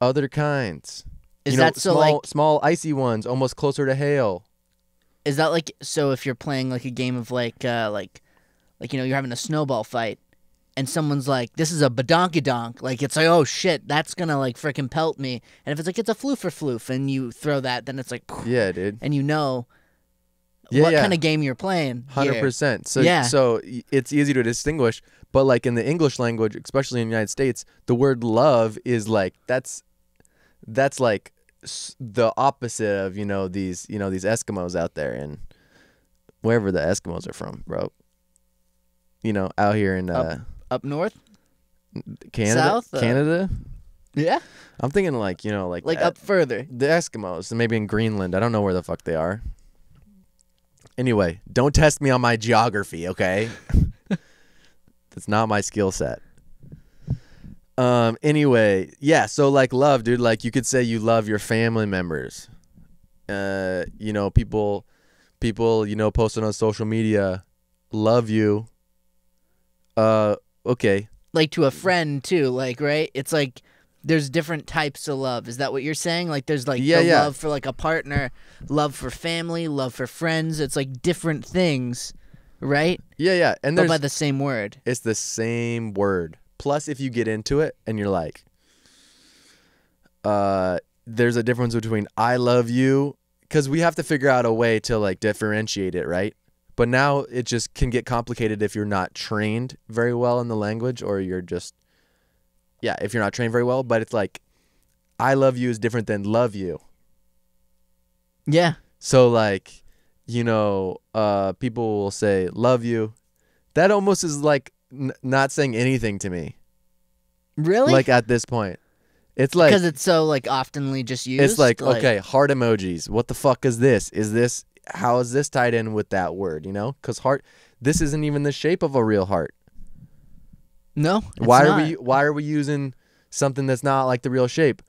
other kinds. Is that so small icy ones, almost closer to hail. Is that like, so if you're playing like a game of like you're having a snowball fight, and someone's like, this is a badonkadonk, like, it's like, oh shit, that's gonna like frickin' pelt me. And if it's like, it's a floof, and you throw that, then it's like, yeah, dude. And what kind of game you're playing. 100%. So it's easy to distinguish. But like in the English language, especially in the United States, the word love is like, that's like the opposite of, these Eskimos out there and wherever the Eskimos are from, bro. Out here in up north, Canada, South, Canada. Yeah, I'm thinking like like up further. The Eskimos, maybe in Greenland. I don't know where the fuck they are. Anyway, don't test me on my geography, okay? That's not my skill set. Anyway, yeah. So like love, dude. Like you could say you love your family members. People people, you know, posting on social media, love you. Okay. Like to a friend too, like, right? It's like there's different types of love. Is that what you're saying? Like there's like the love for like a partner, love for family, love for friends. It's like different things, right? Yeah. And but there's by the same word. It's the same word. Plus, if you get into it and you're like, there's a difference between I love you, because we have to figure out a way to like differentiate it, right? But now it just can get complicated if you're not trained very well in the language, or you're just, if you're not trained very well. But it's like, I love you is different than love you. Yeah. So like, you know, people will say love you. That almost is like not saying anything to me. Really? Like at this point. It's like, because it's so like oftenly just used. it's like, okay, heart emojis. What the fuck is this? How is this tied in with that word? You know, because heart. This isn't even the shape of a real heart. No. Why are we using something that's not like the real shape?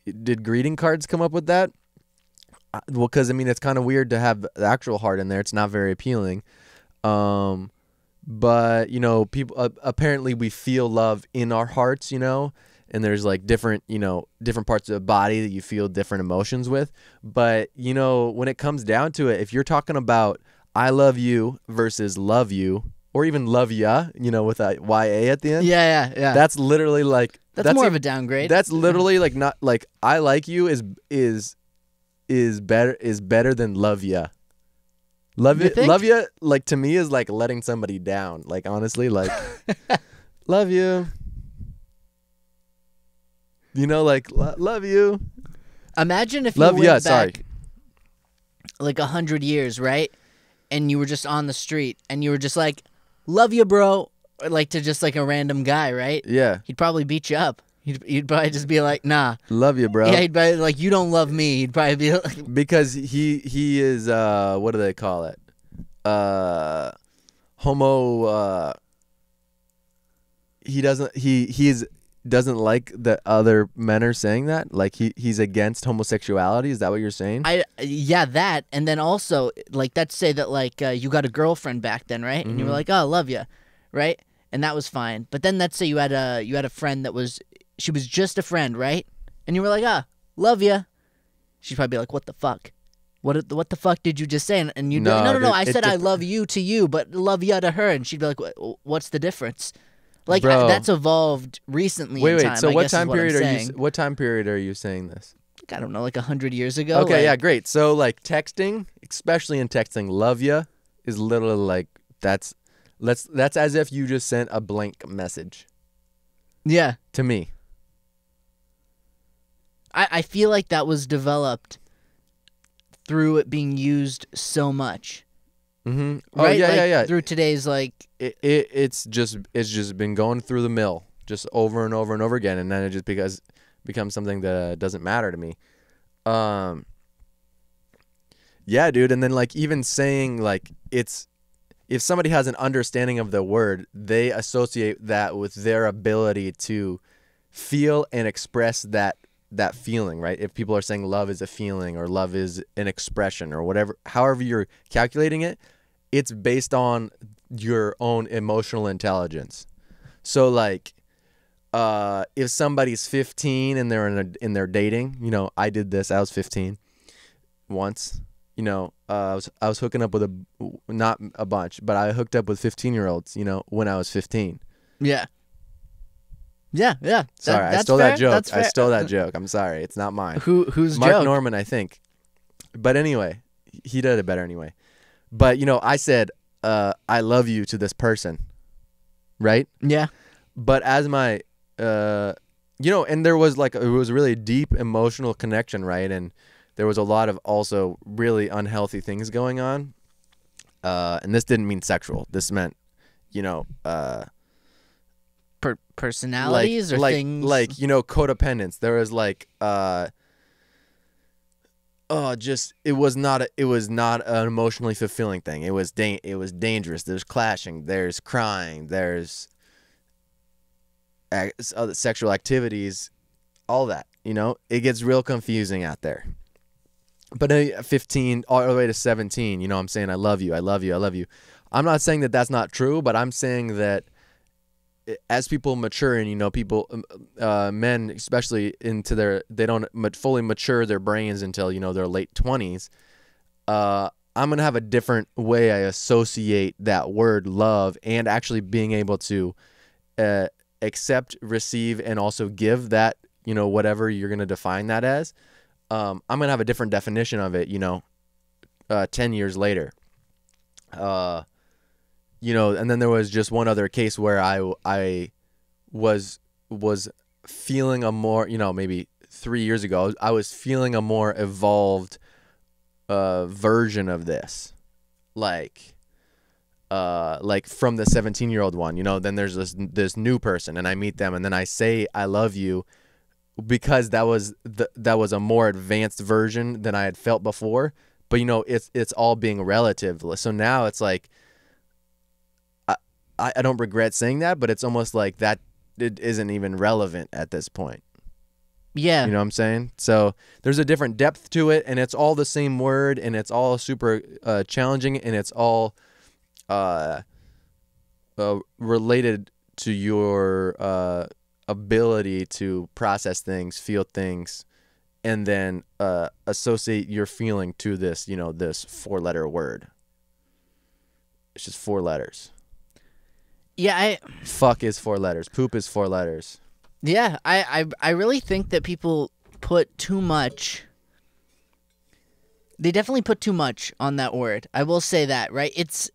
Did greeting cards come up with that? Well, because I mean, it's kind of weird to have the actual heart in there. It's not very appealing. But you know, people apparently we feel love in our hearts. You know. And there's like different parts of the body that you feel different emotions with. But, you know, when it comes down to it, if you're talking about I love you versus love you, or even love ya, you know, with a YA at the end. Yeah. That's literally like. That's more of a downgrade. That's literally like not like I like you is better than love ya. Love ya, like to me is like letting somebody down. Like honestly, like love you. You know, like love you. Imagine if love you went ya, back like 100 years, right? And you were just on the street, and you were just like, "Love you, bro," or like to just like a random guy, right? Yeah. He'd probably beat you up. He'd probably just be like, "Nah, love you, bro." Yeah, he'd probably like, "You don't love me." He'd probably be like, because he is what do they call it? Homo. He doesn't like that other men are saying that. Like he's against homosexuality. Is that what you're saying? That, and then also like let's say that like you got a girlfriend back then, right? And you were like, "Oh, I love you," right? And that was fine. But then let's say you had a friend she was just a friend, right? And you were like, "Ah, love you." She'd probably be like, "What the fuck? What the fuck did you just say?" And you'd be like, "No, I said I love you to you, but love you to her." And she'd be like, "What's the difference?" Like that's evolved recently. Wait. In time, So what time period are you saying this? I don't know, like 100 years ago. Okay, yeah, great. So like texting, especially in texting, "love ya" is literally like that's as if you just sent a blank message. Yeah. To me. I feel like that was developed through it being used so much. Mm-hmm. Oh, right? Yeah. Through today's like it's just been going through the mill just over and over and over again, and then it just becomes something that doesn't matter to me. Yeah, dude, and then like even saying like it's if somebody has an understanding of the word, they associate that with their ability to feel and express that feeling, right? If people are saying love is a feeling or love is an expression or whatever, however you're calculating it, it's based on your own emotional intelligence. So like if somebody's 15 and they're in their dating, you know, I did this. I was 15 once. You know, I was hooking up with not a bunch, but I hooked up with 15-year-olds, you know, when I was 15. Yeah. Sorry, I stole that joke. I stole that joke. I'm sorry. It's not mine. Who's Mark joke? Norman, I think. But anyway, he did it better anyway. But, you know, I said, I love you to this person, right? Yeah. But as my, you know, and there was like, it was really a deep emotional connection, right? And there was a lot of also really unhealthy things going on. And this didn't mean sexual. This meant, you know, personalities or things? Like, you know, codependence. There was like, it was not an emotionally fulfilling thing. It was dangerous. There's clashing. There's crying. There's other sexual activities. All that, you know, it gets real confusing out there. But 15 all the way to 17, you know, I'm saying I love you, I love you, I love you. I'm not saying that that's not true, but I'm saying that as people mature, and you know, people, men especially, they don't fully mature their brains until, you know, their late 20s. I'm gonna have a different way I associate that word love, and actually being able to accept, receive, and also give that, you know, whatever you're gonna define that as. I'm gonna have a different definition of it, you know, 10 years later. You know, and then there was just one other case where I was feeling a more, you know, maybe 3 years ago, I was feeling a more evolved version of this, like from the 17-year-old one, you know. Then there's this new person, and I meet them, and then I say I love you, because that was a more advanced version than I had felt before. But you know, it's all being relative. So now it's like, I don't regret saying that, but it's almost like that it isn't even relevant at this point. Yeah. You know what I'm saying? So there's a different depth to it, and it's all the same word, and it's all super challenging, and it's all related to your ability to process things, feel things, and then associate your feeling to this, you know, this 4-letter word. It's just 4 letters. Yeah, Fuck is 4 letters. Poop is 4 letters. Yeah, I really think that people put too much. They definitely put too much on that word. I will say that, right? It's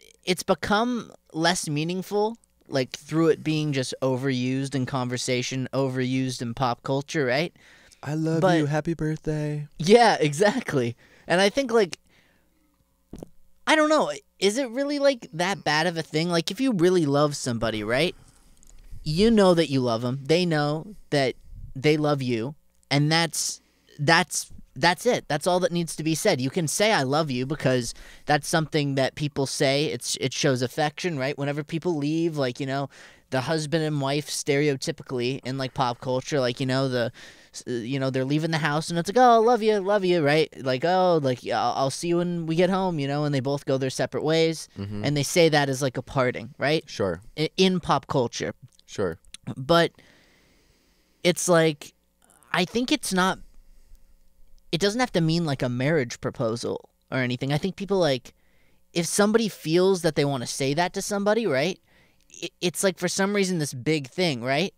become less meaningful, like through it being just overused in conversation, overused in pop culture, right? I love you. Happy birthday. Yeah, exactly. And I think, like, I don't know, is it really like that bad of a thing? Like, if you really love somebody, right? You know that you love them. They know that they love you, and that's it. That's all that needs to be said. You can say I love you because that's something that people say. It shows affection, right? Whenever people leave, like, you know, the husband and wife stereotypically in like pop culture, like, you know, they're leaving the house and it's like, oh, love you, right? Like, oh, like, I'll see you when we get home, you know, and they both go their separate ways, and they say that as like a parting, right? Sure. In pop culture. Sure. But it's like, I think it doesn't have to mean like a marriage proposal or anything. I think people, like, if somebody feels that they want to say that to somebody, right? It's like, for some reason, this big thing, right?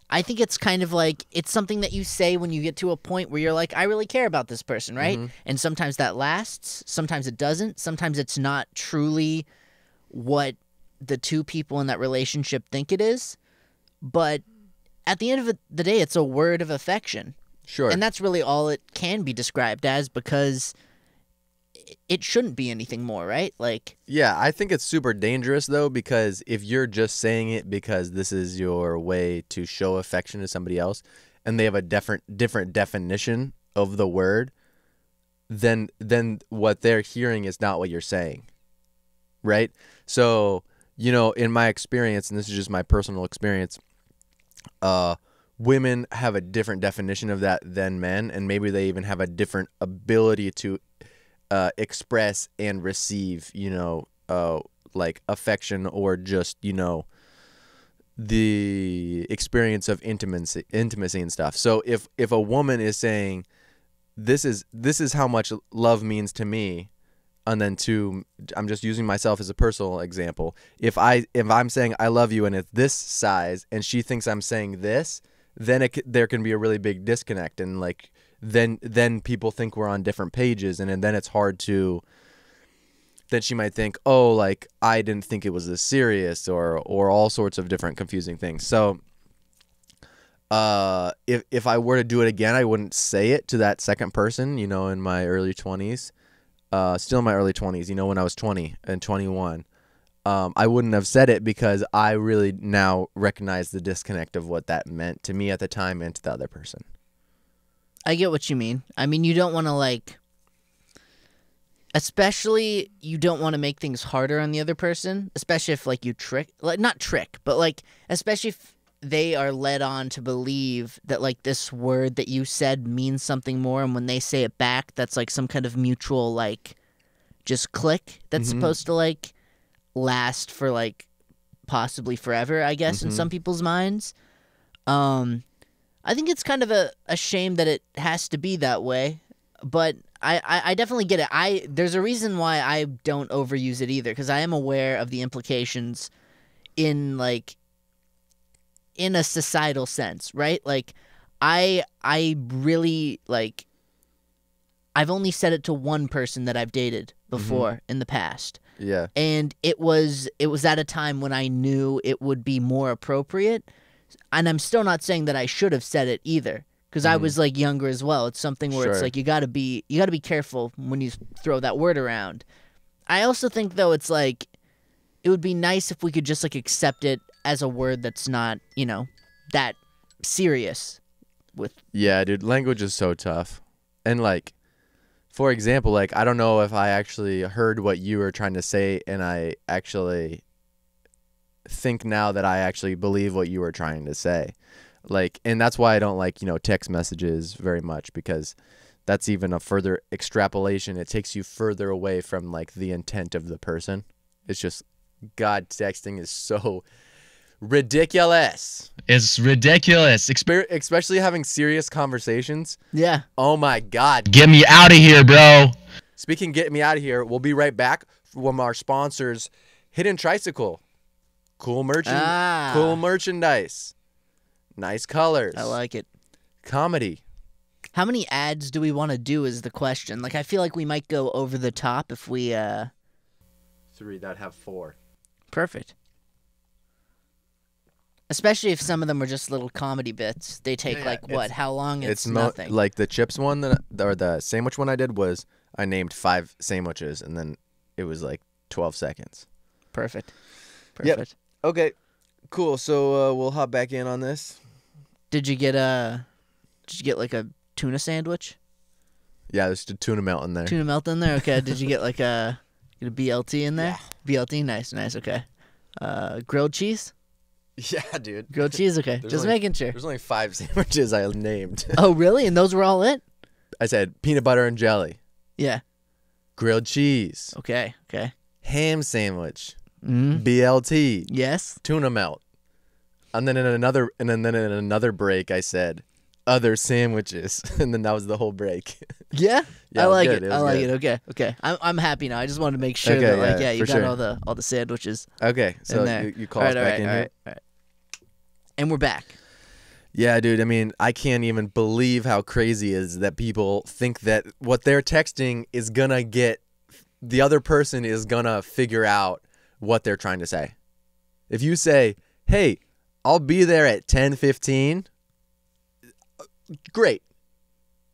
I think it's kind of like, it's something that you say when you get to a point where you're like, I really care about this person, right? And sometimes that lasts, sometimes it doesn't, sometimes it's not truly what the two people in that relationship think it is. But at the end of the day, it's a word of affection. Sure. And that's really all it can be described as, because it shouldn't be anything more, right? Like, yeah, I think it's super dangerous, though, because if you're just saying it because this is your way to show affection to somebody else, and they have a different definition of the word, then what they're hearing is not what you're saying, right? So, you know, in my experience, and this is just my personal experience, women have a different definition of that than men, and maybe they even have a different ability to express and receive, you know, like affection, or just, you know, the experience of intimacy and stuff. So if a woman is saying, this is how much love means to me, and then I'm just using myself as a personal example. If I'm saying I love you and it's this size, and she thinks I'm saying this, then there can be a really big disconnect, and like then people think we're on different pages, and then it's hard to. Then she might think, oh, like I didn't think it was this serious, or all sorts of different confusing things. So, if I were to do it again, I wouldn't say it to that second person. You know, in my early 20s. Still in my early 20s, you know, when I was 20 and 21, I wouldn't have said it, because I really now recognize the disconnect of what that meant to me at the time and to the other person. I get what you mean. I mean, you don't want to, like, especially you don't want to make things harder on the other person, especially if, like, you trick, like, not trick, but, like, especially they are led on to believe that like this word that you said means something more, and when they say it back, that's like some kind of mutual like just click that's supposed to like last for like possibly forever, I guess, in some people's minds. I think it's kind of a shame that it has to be that way, but I definitely get it. There's a reason why I don't overuse it either, because I am aware of the implications in a societal sense, right? Like, I really, like, I've only said it to one person that I've dated before in the past. Yeah. And it was at a time when I knew it would be more appropriate. And I'm still not saying that I should have said it either, because I was like younger as well. It's something where it's like you gotta be careful when you throw that word around. I also think though it's like it would be nice if we could just like accept it as a word that's not, you know, that serious. Yeah, dude, language is so tough. And like, for example, like I don't know if I actually heard what you were trying to say, and I actually think now that I actually believe what you were trying to say. Like, and that's why I don't like, you know, text messages very much, because that's even a further extrapolation. It takes you further away from like the intent of the person. It's just, God, texting is so ridiculous. It's ridiculous. Especially having serious conversations. Yeah. Oh my God. Get me out of here, bro. Speaking of getting me out of here, we'll be right back from our sponsors, Hidden Tricycle. Cool cool merchandise. Nice colors. I like it. Comedy. How many ads do we want to do is the question. Like, I feel like we might go over the top if we 3, that'd have 4. Perfect. Especially if some of them are just little comedy bits. They take what? How long? It's nothing. Like the chips one or the sandwich one I did was I named 5 sandwiches, and then it was like 12 seconds. Perfect. Yep. Okay. Cool. So we'll hop back in on this. Did you get like a tuna sandwich? Yeah, there's a tuna melt in there. Tuna melt in there. Okay. Did you get like a BLT in there? Yeah. BLT. Nice. Okay. Grilled cheese. Yeah, dude. Grilled cheese. Okay. Just making sure. There's only 5 sandwiches I named. Oh, really? And those were all it? I said peanut butter and jelly. Yeah. Grilled cheese. Okay. Ham sandwich. BLT. Yes. Tuna melt. And then in another break I said other sandwiches, and then that was the whole break. Yeah. Yeah, I like it. I like it. Okay. I'm happy now. I just wanted to make sure that you got all the sandwiches. Okay. So in there. you call us back in here. All right. And we're back. Yeah, dude. I mean, I can't even believe how crazy it is that people think that what they're texting is gonna get the other person is gonna figure out what they're trying to say. If you say, "Hey, I'll be there at 10:15," great.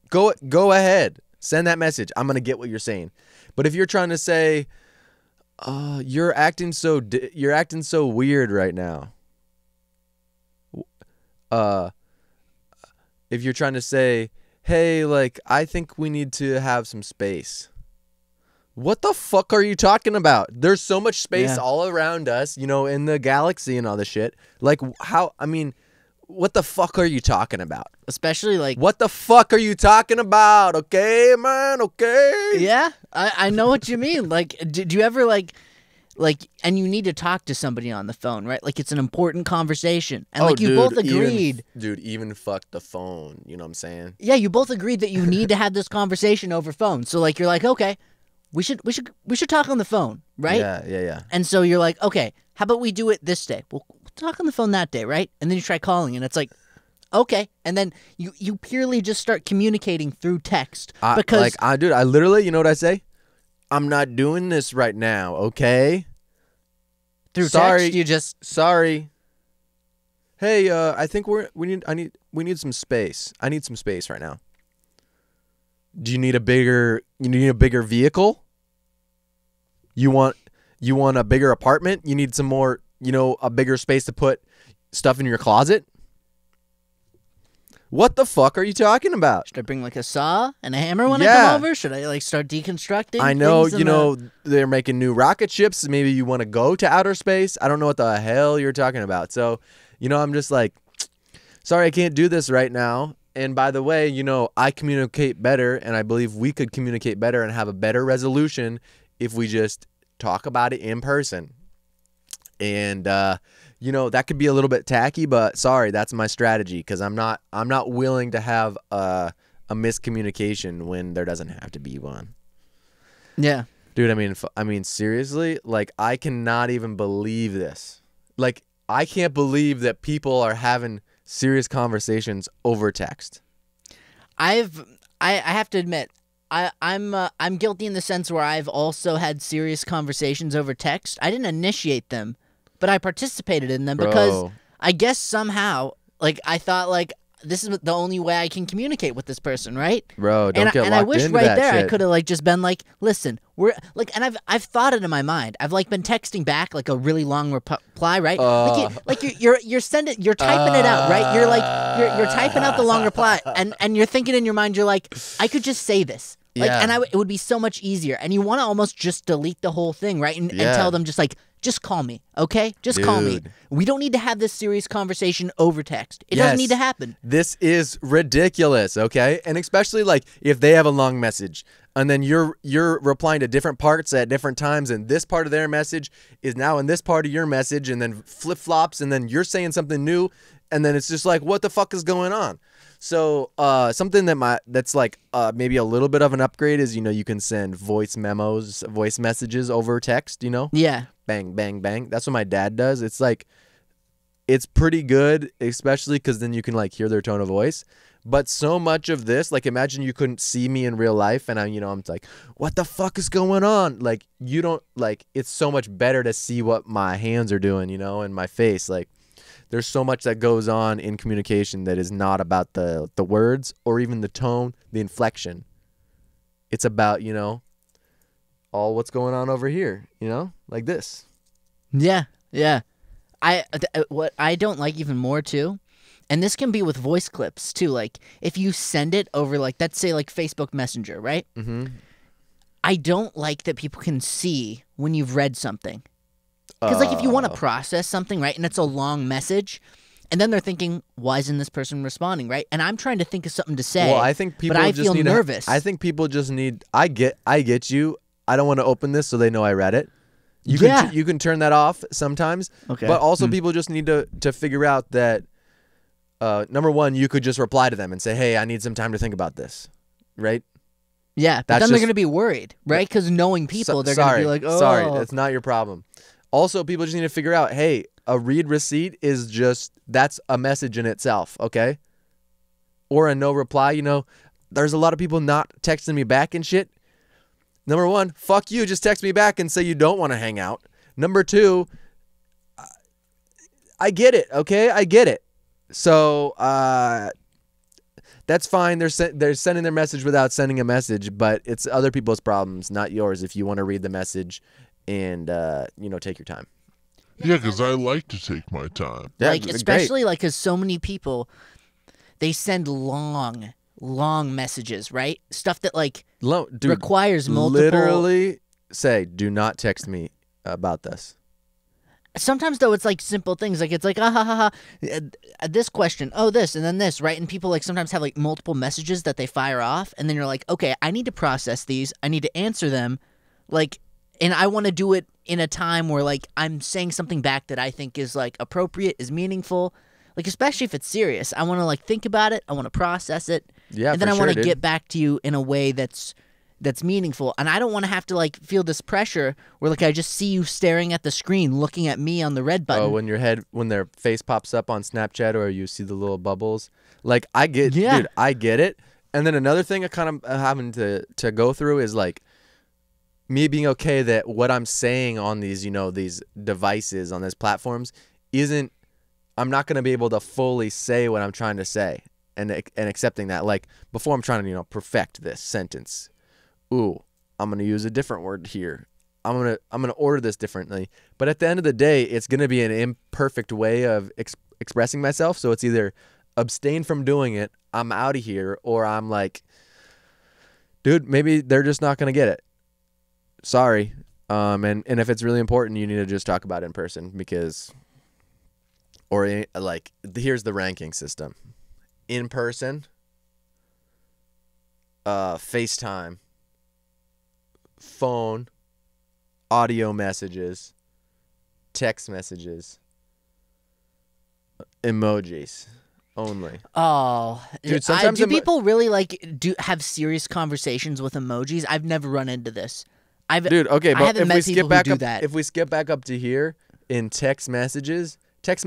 Go ahead. Send that message. I'm gonna get what you're saying. But if you're trying to say, "You're acting so weird right now," if you're trying to say, "Hey, like I think we need to have some space." What the fuck are you talking about? There's so much space all around us, you know, in the galaxy and all this shit. Like, what the fuck are you talking about? Especially like, what the fuck are you talking about? Okay, man, okay. Yeah, I know what you mean. Like, did you ever like, and you need to talk to somebody on the phone, right? Like, it's an important conversation, and like you both agreed. Even fuck the phone. You know what I'm saying? Yeah, you both agreed that you need to have this conversation over phone. So like, you're like, okay. We should talk on the phone, right? Yeah. And so you're like, okay, how about we do it this day? We'll talk on the phone that day, right? And then you try calling, and it's like, okay. And then you purely just start communicating through text. Because dude, I literally, you know what I say? I'm not doing this right now, okay? Through text, you just... Sorry. Hey, I think we need some space. I need some space right now. Do you need a bigger vehicle? You want a bigger apartment? You need some more, you know, a bigger space to put stuff in your closet? What the fuck are you talking about? Should I bring like a saw and a hammer when I come over? Should I like start deconstructing? I know, they're making new rocket ships. Maybe you want to go to outer space. I don't know what the hell you're talking about. So I'm just like, sorry, I can't do this right now. And by the way, I communicate better, and I believe we could communicate better and have a better resolution if we just talk about it in person. And that could be a little bit tacky, but sorry, that's my strategy, because I'm not willing to have a miscommunication when there doesn't have to be one. Yeah. Dude, I mean seriously, like, I cannot even believe this. Like, I can't believe that people are having serious conversations over text. I have to admit, I'm guilty in the sense where I've also had serious conversations over text. I didn't initiate them, but I participated in them because I guess somehow, like, I thought, like, this is the only way I can communicate with this person, right? Bro, don't get locked into that shit. And I wish right there I could have, like, just been like, listen, we're like, and I've thought it in my mind. I've, like, been texting back like a really long reply, right? You're sending, you're typing it out, right? You're like, you're typing out the long reply, and you're thinking in your mind, you're like, I could just say this. Like, Yeah. and it would be so much easier. And you want to almost just delete the whole thing, right? And tell them just like, just call me, okay? Just call me. Dude. We don't need to have this serious conversation over text. It doesn't need to happen. This is ridiculous, okay? And especially like if they have a long message and then you're replying to different parts at different times, and this part of their message is now in this part of your message, and then flip-flops, and then you're saying something new, and then it's just like, what the fuck is going on? So something that's like maybe a little bit of an upgrade is, you can send voice messages over text, Yeah. Bang, bang, bang. That's what my dad does. It's like, it's pretty good, especially because then you can like hear their tone of voice. But so much of this, like, imagine you couldn't see me in real life, and I'm like, what the fuck is going on? Like, you don't, like, it's so much better to see what my hands are doing, and my face. Like, there's so much that goes on in communication that is not about the words or even the tone, the inflection. It's about, all what's going on over here, like this. Yeah, yeah. What I don't like even more too, and this can be with voice clips too. Like if you send it over, like, let's say like Facebook Messenger, right? Mm-hmm. I don't like that people can see when you've read something. Because like if you want to process something, right, and it's a long message, and then they're thinking, why isn't this person responding, right? And I'm trying to think of something to say. Well, I think people but I just feel need nervous. I think people just need. I get you. I don't want to open this so they know I read it. You can turn that off sometimes. Okay. But also people just need to figure out that number one, you could just reply to them and say, hey, I need some time to think about this, right? Yeah, but then they're going to be worried, right? Because knowing people, they're going to be like, oh. Sorry, that's not your problem. Also, people just need to figure out, hey, a read receipt is that's a message in itself, okay? Or a no reply, there's a lot of people not texting me back and shit. Number one, fuck you, just text me back and say you don't want to hang out. Number two, I get it, okay? I get it. So, that's fine. They're sending their message without sending a message, but it's other people's problems, not yours, if you want to read the message and, take your time. Yeah, because I like to take my time. Yeah, like, especially, like, because so many people, they send long messages, right? Stuff that, like, Dude, requires multiple... Literally say, do not text me about this. Sometimes, though, it's like simple things. Like, it's like, this question, this, and then this, right? And people, like, sometimes have, like, multiple messages that they fire off. And then you're like, okay, I need to process these. I need to answer them. Like, and I want to do it in a time where, like, I'm saying something back that I think is, like, appropriate, is meaningful. Like, especially if it's serious. I want to, like, think about it. I want to process it. Yeah, and then for I want to sure, get back to you in a way that's meaningful. And I don't want to have to, like, feel this pressure where, like, I just see you staring at the screen, looking at me on the red button. Oh, when their face pops up on Snapchat, or you see the little bubbles. Like, dude, I get it. And then another thing I kind of having to go through is, like, me being okay that what I'm saying on these, these devices, on these platforms, I'm not going to be able to fully say what I'm trying to say, and accepting that. Like, before I'm trying to, perfect this sentence. Ooh, I'm going to use a different word here. I'm going to order this differently. But at the end of the day, it's going to be an imperfect way of expressing myself. So it's either abstain from doing it, I'm out of here, or I'm like, dude, maybe they're just not going to get it. Sorry. And if it's really important, you need to just talk about it in person, or like here's the ranking system: in person, FaceTime, phone, audio messages, text messages, emojis only. Oh, Dude, sometimes do people really have serious conversations with emojis? I've never run into this. Dude, okay, I but haven't if met we people skip back who do up, that. if we skip back up to here in text messages with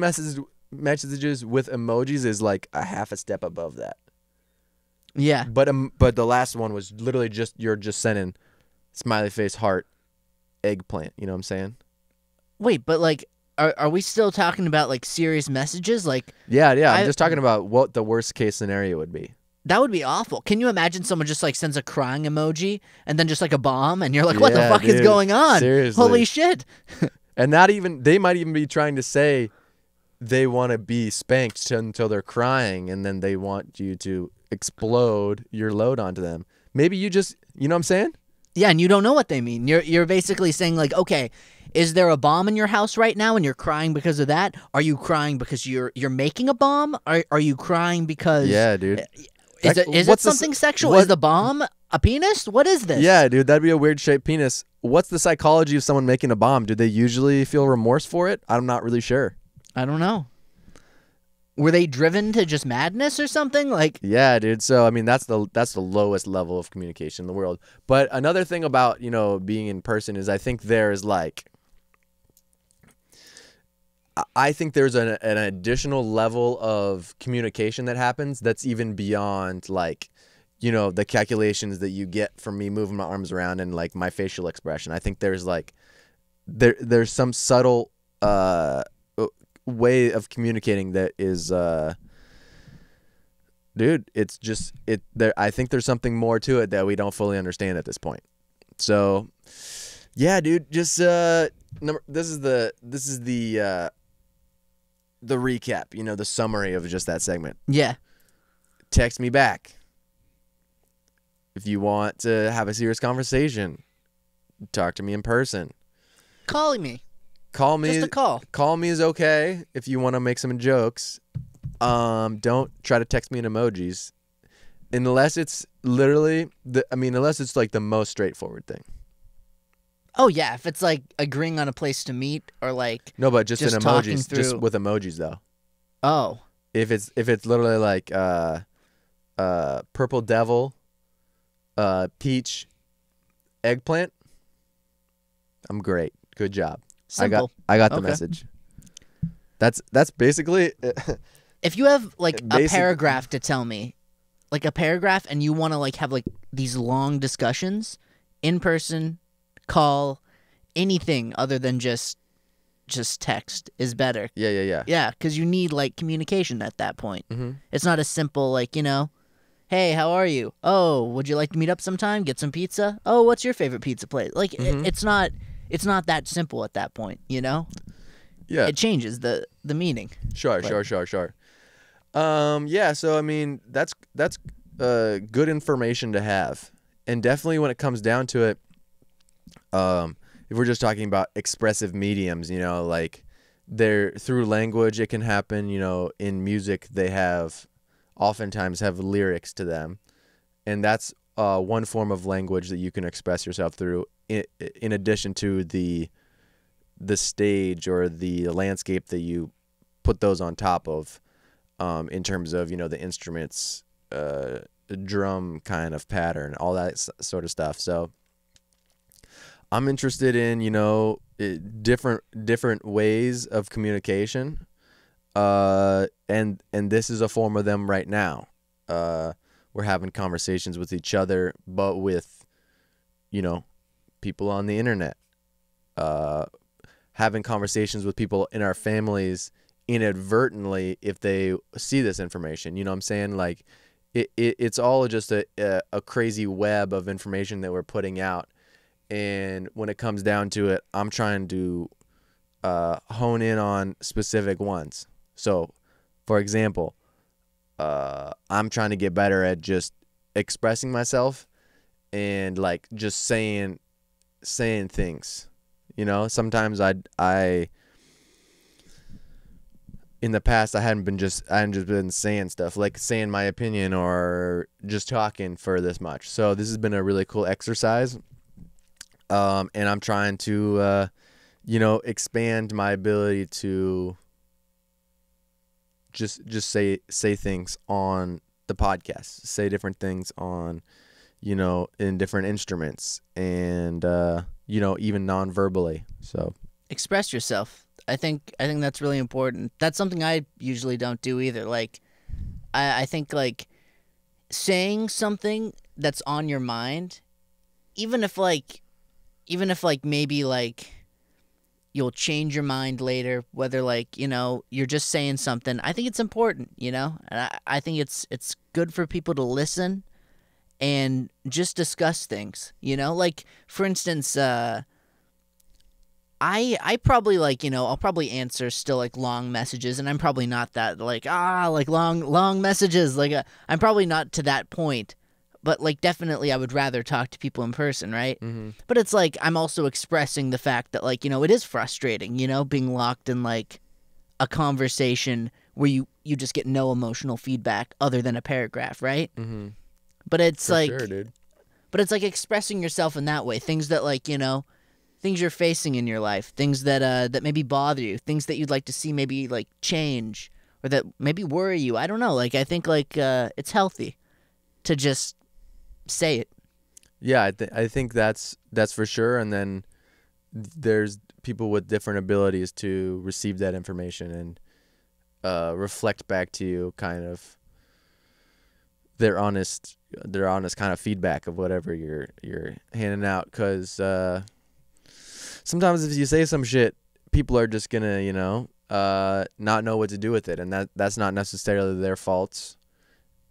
emojis is like a half a step above that. Yeah. But the last one was literally just you're just sending smiley face, heart, eggplant. You know what I'm saying? Wait, but like, are we still talking about like serious messages? Like, Yeah. I'm just talking about what the worst case scenario would be. that would be awful. Can you imagine someone just like sends a crying emoji and then just like a bomb, and you're like, what the Yeah, fuck is dude, going on? seriously. Holy shit! And they might even be trying to say they want to be spanked until they're crying, and then they want you to explode your load onto them. Maybe you just, you know what I'm saying? Yeah, and you don't know what they mean. You're basically saying like, okay, is there a bomb in your house right now, and you're crying because of that? Are you crying because you're making a bomb? Are you crying because Yeah, dude. Is it something sexual? Is the bomb a penis? What is this? Yeah, dude, that'd be a weird shaped penis. What's the psychology of someone making a bomb? Do they usually feel remorse for it? I'm not really sure. I don't know. Were they driven to just madness or something? Like, Yeah, dude. So I mean, that's the lowest level of communication in the world. But another thing about being in person is I think there's an additional level of communication that happens that's even beyond the calculations that you get from me moving my arms around and like my facial expression. I think there's there's some subtle way of communicating that is dude, it's just I think there's something more to it that we don't fully understand at this point. So yeah, dude, just this is the recap, the summary of just that segment. yeah. Text me back if you want to have a serious conversation. Talk to me in person. Calling me. Call me. Just a call. Call me is okay if you want to make some jokes. Don't try to text me in emojis, unless it's literally unless it's like the most straightforward thing. Oh yeah, if it's like agreeing on a place to meet or like No, but just in talking emojis, through. just with emojis though. Oh. If it's literally like purple devil, peach, eggplant, I'm great. Good job. Simple. I got the Okay. message. That's basically If you have like a paragraph to tell me, like a paragraph, and you want to like have like these long discussions in person, call, anything other than just text is better. Yeah. Yeah, because you need like communication at that point. Mm-hmm. It's not as simple like, hey, how are you? Oh, would you like to meet up sometime? Get some pizza? Oh, what's your favorite pizza place? Like Mm-hmm. it's not that simple at that point, Yeah. It changes the meaning. Sure. Yeah, so I mean, that's good information to have. And definitely when it comes down to it, if we're just talking about expressive mediums, like through language it can happen, in music they oftentimes have lyrics to them. And that's one form of language that you can express yourself through in addition to the stage or the landscape that you put those on top of, in terms of the instruments, drum kind of pattern, all that sort of stuff. So I'm interested in different ways of communication, and this is a form of them right now. We're having conversations with each other, but with people on the internet, having conversations with people in our families inadvertently if they see this information. You know what I'm saying? Like it's all just a crazy web of information that we're putting out. And when it comes down to it, I'm trying to hone in on specific ones. So, for example, I'm trying to get better at just expressing myself and like just saying things. Sometimes in the past I hadn't just been saying stuff, like saying my opinion or just talking for this much. So this has been a really cool exercise. And I'm trying to, expand my ability to just say things on the podcast, say different things on, in different instruments and, even non-verbally. So Express yourself. I think that's really important. That's something I usually don't do either. Like, I think like saying something that's on your mind, even if maybe like you'll change your mind later, whether like, you're just saying something. I think it's important, And I think it's good for people to listen and just discuss things, Like, for instance, I probably like, I'll probably answer still like long messages, and I'm probably not that like long messages. Like I'm probably not to that point, but like definitely I would rather talk to people in person, right? mm-hmm. But it's like I'm also expressing the fact that like, it is frustrating, being locked in like a conversation where you just get no emotional feedback other than a paragraph, right? Mm-hmm. But it's For like sure, dude. But it's like expressing yourself in that way, things that like, things you're facing in your life, things that maybe bother you, things that you'd like to see maybe like change or that maybe worry you. I don't know. Like I think like it's healthy to just say it. Yeah, I think that's for sure. And then there's people with different abilities to receive that information and reflect back to you kind of their honest kind of feedback of whatever you're handing out. Because sometimes if you say some shit, people are just gonna, not know what to do with it, and that's not necessarily their faults.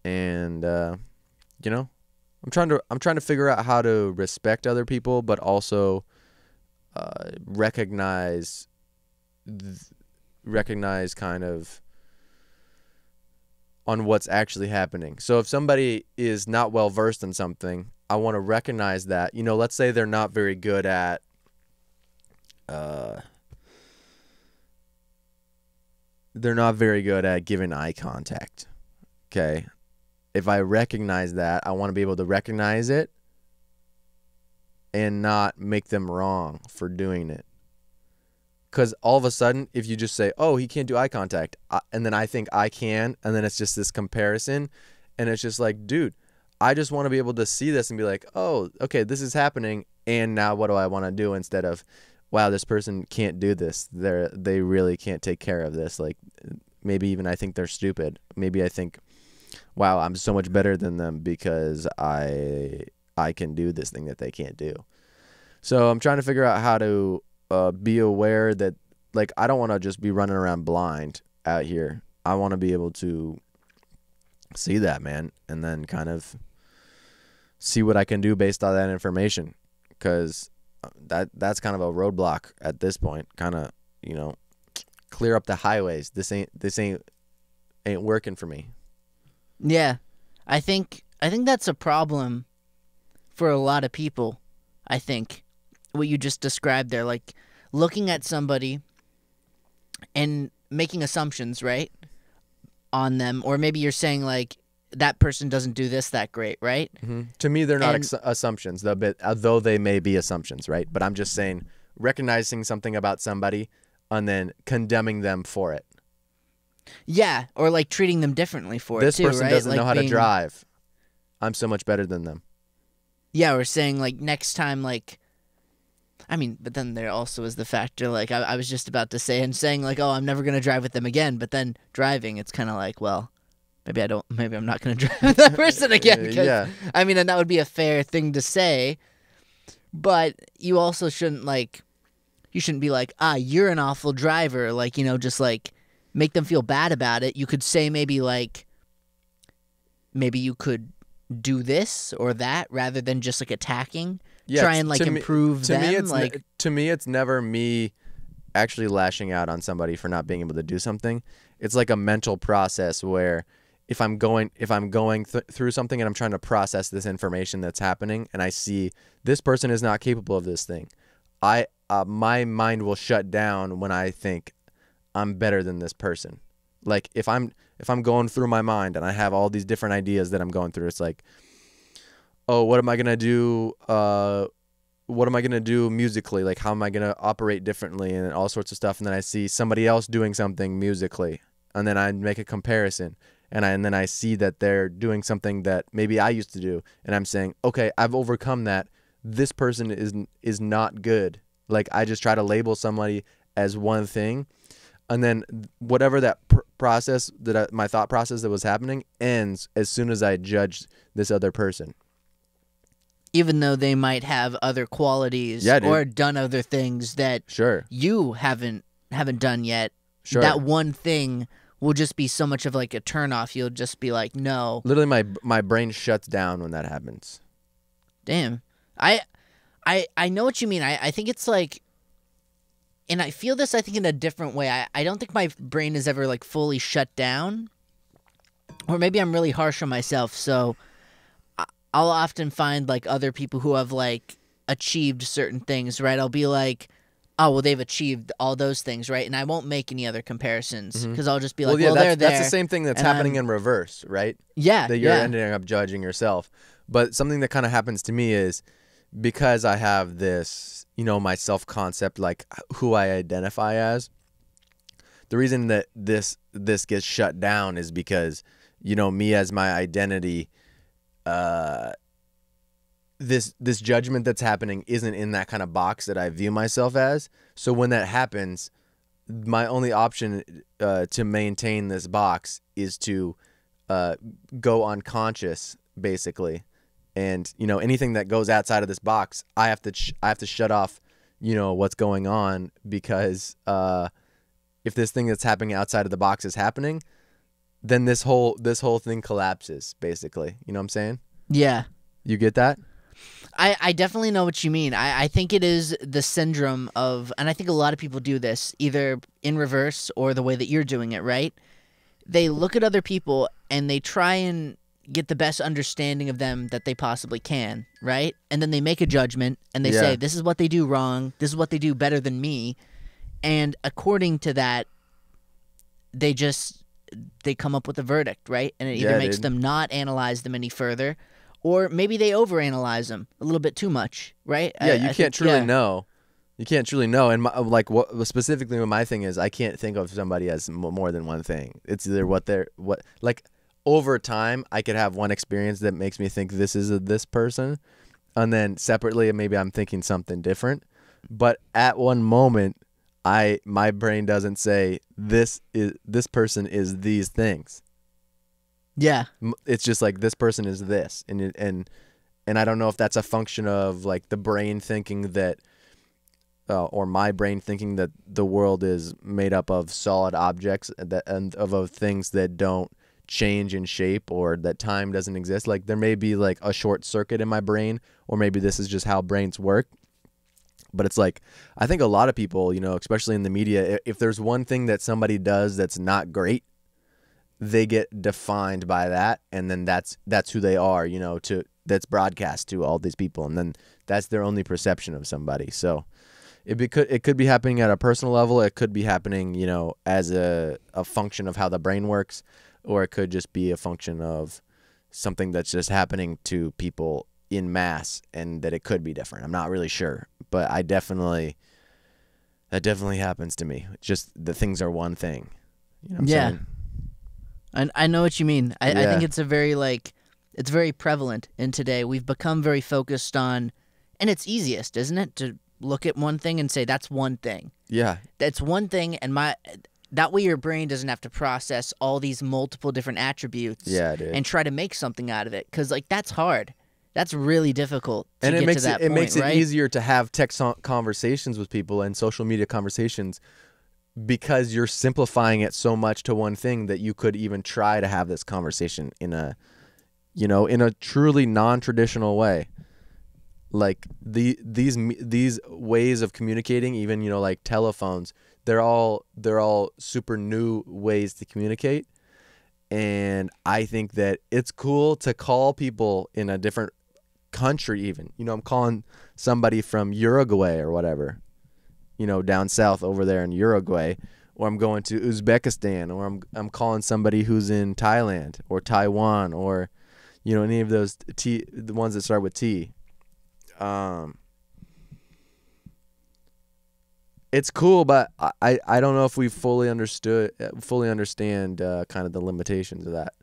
And I'm trying to figure out how to respect other people, but also recognize kind of on what's actually happening. So if somebody is not well versed in something, I want to recognize that. Let's say they're not very good at giving eye contact. Okay. If I recognize that, I want to be able to recognize it and not make them wrong for doing it. Because all of a sudden, if you just say, oh, he can't do eye contact, and then I think I can, and then it's just this comparison, and it's just like, dude, I just want to be able to see this and be like, oh, okay, this is happening, and now what do I want to do, instead of, wow, this person can't do this. They really can't take care of this. Like, maybe even I think they're stupid. Maybe I think, wow, I'm so much better than them because I can do this thing that they can't do. So I'm trying to figure out how to be aware that, like, I don't want to just be running around blind out here. I want to be able to see that, man, and then kind of see what I can do based on that information, because that's kind of a roadblock at this point. Kind of, clear up the highways. This ain't working for me. Yeah. I think that's a problem for a lot of people. I think what you just described there, like looking at somebody and making assumptions, right, on them, or maybe you're saying like that person doesn't do this that great, right? Mm-hmm. To me, they're not assumptions, though they may be assumptions, right? But I'm just saying, recognizing something about somebody and then condemning them for it. Yeah, or like treating them differently for this it too, person right? doesn't like know how to drive. I'm so much better than them. Yeah, or saying like next time, like, I mean, but then there also is the factor, like I was just about to say, and saying like, oh, I'm never gonna drive with them again. But then driving, it's kind of like, well, maybe I'm not gonna drive with that person again. Because, yeah. I mean, and that would be a fair thing to say, but you also shouldn't be like, you're an awful driver, like, just like make them feel bad about it. You could say maybe you could do this or that rather than just like attacking. Yeah, try and like improve them. To me, it's never me actually lashing out on somebody for not being able to do something. It's like a mental process where if I'm going through something and I'm trying to process this information that's happening, and I see this person is not capable of this thing, my mind will shut down when I think I'm better than this person. Like if I'm going through my mind and I have all these different ideas that I'm going through, it's like, oh, what am I gonna do? What am I gonna do musically? Like how am I gonna operate differently and all sorts of stuff? And then I see somebody else doing something musically, and then I make a comparison, and then I see that they're doing something that maybe I used to do, and I'm saying, okay, I've overcome that. This person is not good. Like I just try to label somebody as one thing, and then whatever that process my thought process that was happening ends as soon as I judge this other person. Even though they might have other qualities or done other things that you haven't done yet, that one thing will just be so much of like a turnoff. You'll just be like, no. Literally, my brain shuts down when that happens. Damn. I know what you mean. I think it's like, and I feel this, I think, in a different way. I don't think my brain is ever like fully shut down, or maybe I'm really harsh on myself. So I'll often find like other people who have like achieved certain things, right? I'll be like, oh, well, they've achieved all those things, right? And I won't make any other comparisons because I'll just be like, well, they're there. That's the same thing that's happening in reverse, right? Yeah. That you're ending up judging yourself. But something that kind of happens to me is because I have this, my self-concept, like who I identify as. The reason that this gets shut down is because, me as my identity, this judgment that's happening isn't in that kind of box that I view myself as. So when that happens, my only option to maintain this box is to go unconscious, basically. And anything that goes outside of this box, I have to shut off, what's going on, because if this thing that's happening outside of the box is happening, then this whole thing collapses, basically. You know what I'm saying? Yeah. You get that? I definitely know what you mean. I think it is the syndrome of, and I think a lot of people do this, either in reverse or the way that you're doing it, right? They look at other people and they try and get the best understanding of them that they possibly can, right? And then they make a judgment and they say, this is what they do wrong, this is what they do better than me. And according to that, they come up with a verdict, right? And it either makes them not analyze them any further, or maybe they overanalyze them a little bit too much, right? Yeah, you can't truly know. You can't truly know. And specifically what my thing is, I can't think of somebody as more than one thing. It's either over time, I could have one experience that makes me think this is this person, and then separately, maybe I'm thinking something different. But at one moment, my brain doesn't say this person is these things. Yeah, it's just like this person is this, and I don't know if that's a function of like the brain thinking that, or my brain thinking that the world is made up of solid objects and of things that don't change in shape, or that time doesn't exist. Like there may be like a short circuit in my brain, or maybe this is just how brains work. But it's like, I think a lot of people, especially in the media, if there's one thing that somebody does that's not great, they get defined by that, and then that's who they are, that's broadcast to all these people, and then that's their only perception of somebody. So it could be happening at a personal level, it could be happening, as a function of how the brain works, or it could just be a function of something that's just happening to people in mass, and that it could be different. I'm not really sure, but that definitely happens to me. Just the things are one thing. You know what I'm saying? And I know what you mean. I think it's it's very prevalent in today. We've become very focused on, and it's easiest, isn't it, to look at one thing and say that's one thing. Yeah. That's one thing, and that way your brain doesn't have to process all these multiple different attributes and try to make something out of it, because that's hard. That's really difficult to get to that point, it makes right? it easier to have text conversations with people and social media conversations, because you're simplifying it so much to one thing that you could even try to have this conversation in a truly non-traditional way. Like these ways of communicating, even like telephones, they're all super new ways to communicate. And I think that it's cool to call people in a different country, even. I'm calling somebody from Uruguay or whatever, down south over there in Uruguay, or I'm going to Uzbekistan, or I'm calling somebody who's in Thailand or Taiwan, or any of those the ones that start with T. It's cool, but I don't know if we fully understand kind of the limitations of that.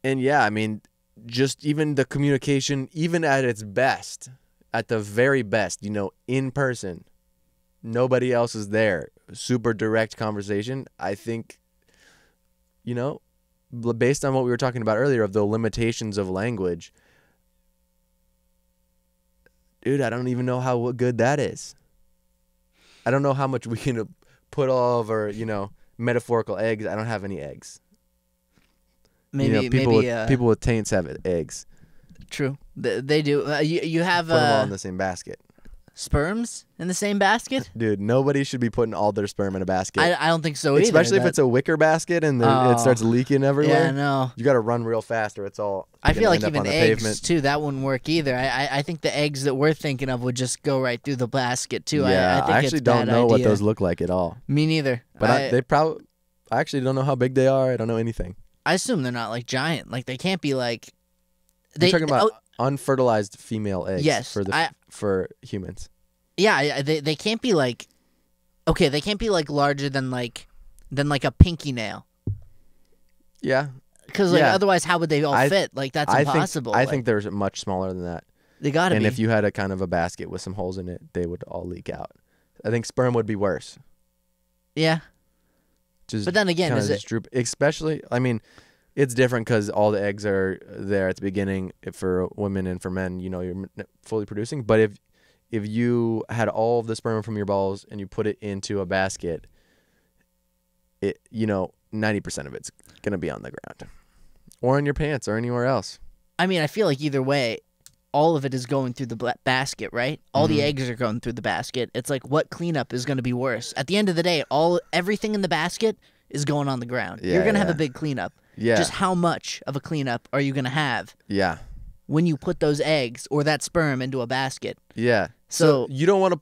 And yeah, I mean, just even the communication, even at its best, at the very best, in person, nobody else is there. Super direct conversation. I think, based on what we were talking about earlier of the limitations of language, dude, I don't even know how good that is. I don't know how much we can put all of our, metaphorical eggs. I don't have any eggs. Maybe people with taints have eggs. True, they do. You have Put them all in the same basket. sperms in the same basket. Dude, nobody should be putting all their sperm in a basket. I don't think so either. Especially if it's a wicker basket and it starts leaking everywhere. Yeah, no. You got to run real fast or it's all. I feel like end up even on the eggs pavement. too. That wouldn't work either. I think the eggs that we're thinking of would just go right through the basket too. Yeah, I think actually it's a don't bad know what idea. those look like at all. Me neither. But I actually don't know how big they are. I don't know anything. I assume they're not like giant. Like they can't be like. You're talking about unfertilized female eggs. Yes, for humans. Yeah, they can't be like. Okay, they can't be like larger than like a pinky nail. Yeah. Because otherwise, how would they all fit? Like that's impossible. I think they're much smaller than that. They gotta be. And if you had a kind of a basket with some holes in it, they would all leak out. I think sperm would be worse. Yeah. But then again, is it droop? Especially, I mean, it's different because all the eggs are there at the beginning for women and for men. You're fully producing. But if you had all of the sperm from your balls and you put it into a basket, 90% of it's gonna be on the ground, or in your pants, or anywhere else. I mean, I feel like either way, all of it is going through the basket, right? All the eggs are going through the basket. It's like, what cleanup is going to be worse? At the end of the day, everything in the basket is going on the ground. Yeah, You're going to have a big cleanup. Yeah. Just how much of a cleanup are you going to have? Yeah. When you put those eggs or that sperm into a basket. Yeah. So you don't want to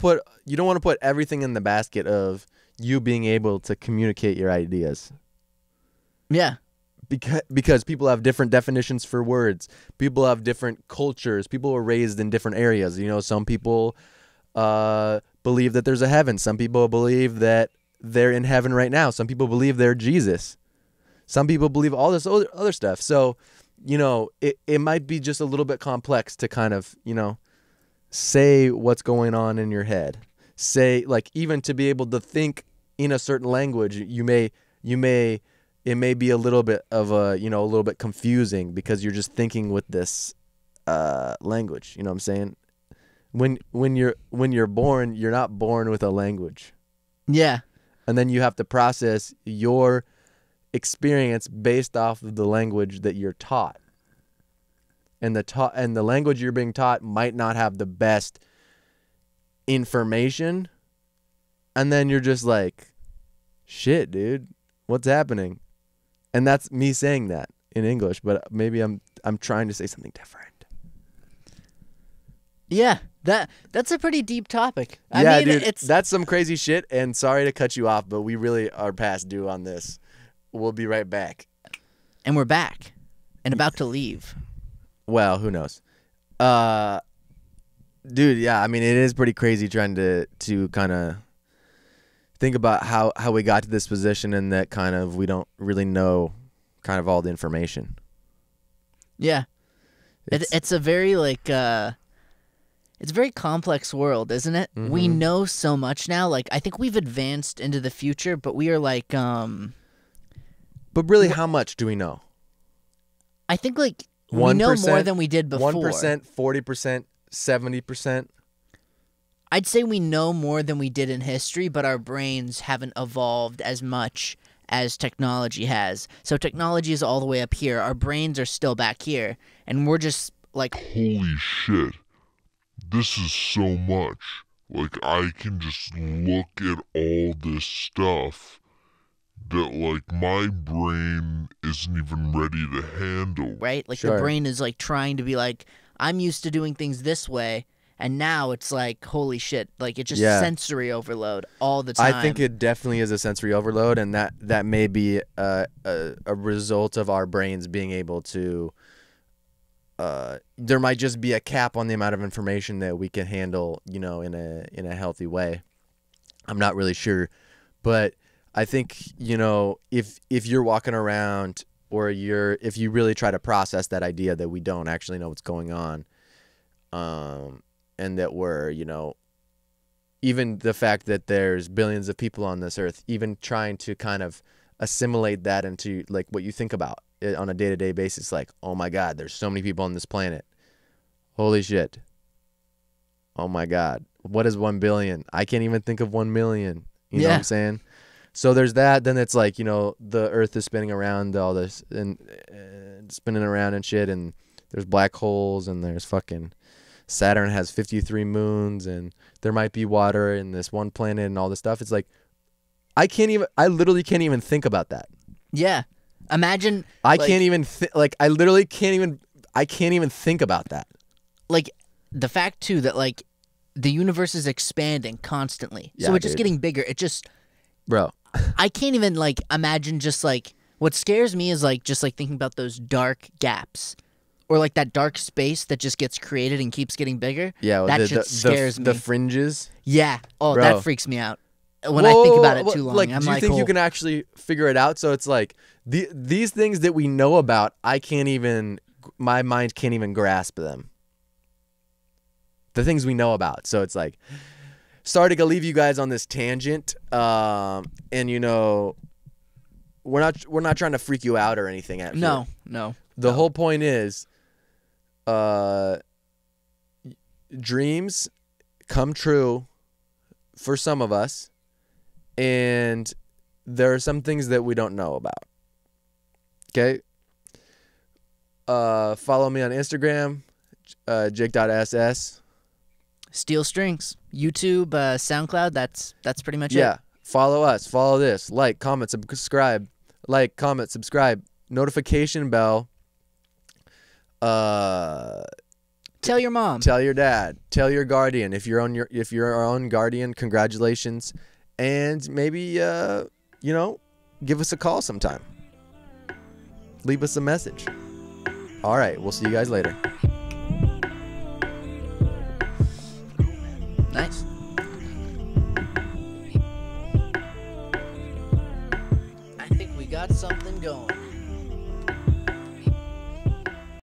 put everything in the basket of you being able to communicate your ideas. Yeah. Because people have different definitions for words. People have different cultures. People are raised in different areas. Some people believe that there's a heaven. Some people believe that they're in heaven right now. Some people believe they're Jesus. Some people believe all this other stuff. So, it might be just a little bit complex to kind of, say what's going on in your head. Say, like, even to be able to think in a certain language, it may be a little bit of a little bit confusing because you're just thinking with this language. You know what I'm saying? When you're born, you're not born with a language. Yeah. And then you have to process your experience based off of the language that you're taught. And the language you're being taught might not have the best information. And then you're just like, shit, dude, what's happening? And that's me saying that in English, but maybe I'm trying to say something different. Yeah, that's a pretty deep topic. I mean, dude, that's some crazy shit. And sorry to cut you off, but we really are past due on this. We'll be right back. And we're back and about to leave. Well, who knows? Dude, yeah, I mean, it is pretty crazy trying to kind of think about how we got to this position and that kind of we don't really know kind of all the information. Yeah. It's a very it's a very complex world, isn't it? Mm-hmm. We know so much now. Like, I think we've advanced into the future, but we are like But really, how much do we know? I think like 1%, we know more than we did before. 1%, 40%, 70%. I'd say we know more than we did in history, but our brains haven't evolved as much as technology has. So technology is all the way up here. Our brains are still back here, and we're just like, Holy shit. This is so much. Like, I can just look at all this stuff that, like, my brain isn't even ready to handle. right? Like Sure. the brain is like trying to be like, I'm used to doing things this way, and now it's like, holy shit, like it's just Yeah. sensory overload all the time. I think it definitely is a sensory overload, and that may be a result of our brains being able to. There might just be a cap on the amount of information that we can handle, in a healthy way. I'm not really sure, but I think if you're walking around or if you really try to process that idea that we don't actually know what's going on, and that we're even the fact that there's billions of people on this earth, even trying to kind of assimilate that into like what you think about it on a day-to-day basis, like, oh my God, there's so many people on this planet. Holy shit. Oh my God. What is 1 billion? I can't even think of 1 million. You know what I'm saying? So there's that. Then it's like, the earth is spinning around all this and spinning around and shit. And there's black holes and there's fucking Saturn has 53 moons and there might be water in this one planet and all this stuff. It's like, I literally can't even think about that. Yeah. Imagine. I can't even I literally can't even think about that. Like the fact too that like the universe is expanding constantly. So Yeah, it's just dude. getting bigger. It just, Bro. I can't even like imagine just like, what scares me is like just like thinking about those dark gaps. Or like that dark space that just gets created and keeps getting bigger. Yeah, that shit scares me. The fringes. Yeah. Oh, Bro. that freaks me out. When I think about it too long, Like, I'm do you like, think you oh. can actually figure it out? So it's like these things that we know about, my mind can't even grasp them. The things we know about. So it's like, sorry to leave you guys on this tangent. And we're not trying to freak you out or anything. No. The whole point is, dreams come true for some of us, and there are some things that we don't know about. Okay? Follow me on Instagram, jake.ss. Steel Strings, YouTube, SoundCloud. That's pretty much it. Yeah. Follow us. Follow this. Like, comment, subscribe. Notification bell. Tell your mom. Tell your dad. Tell your guardian. If you're our own guardian, congratulations. And maybe give us a call sometime. Leave us a message. All right, we'll see you guys later. Nice. I think we got something going.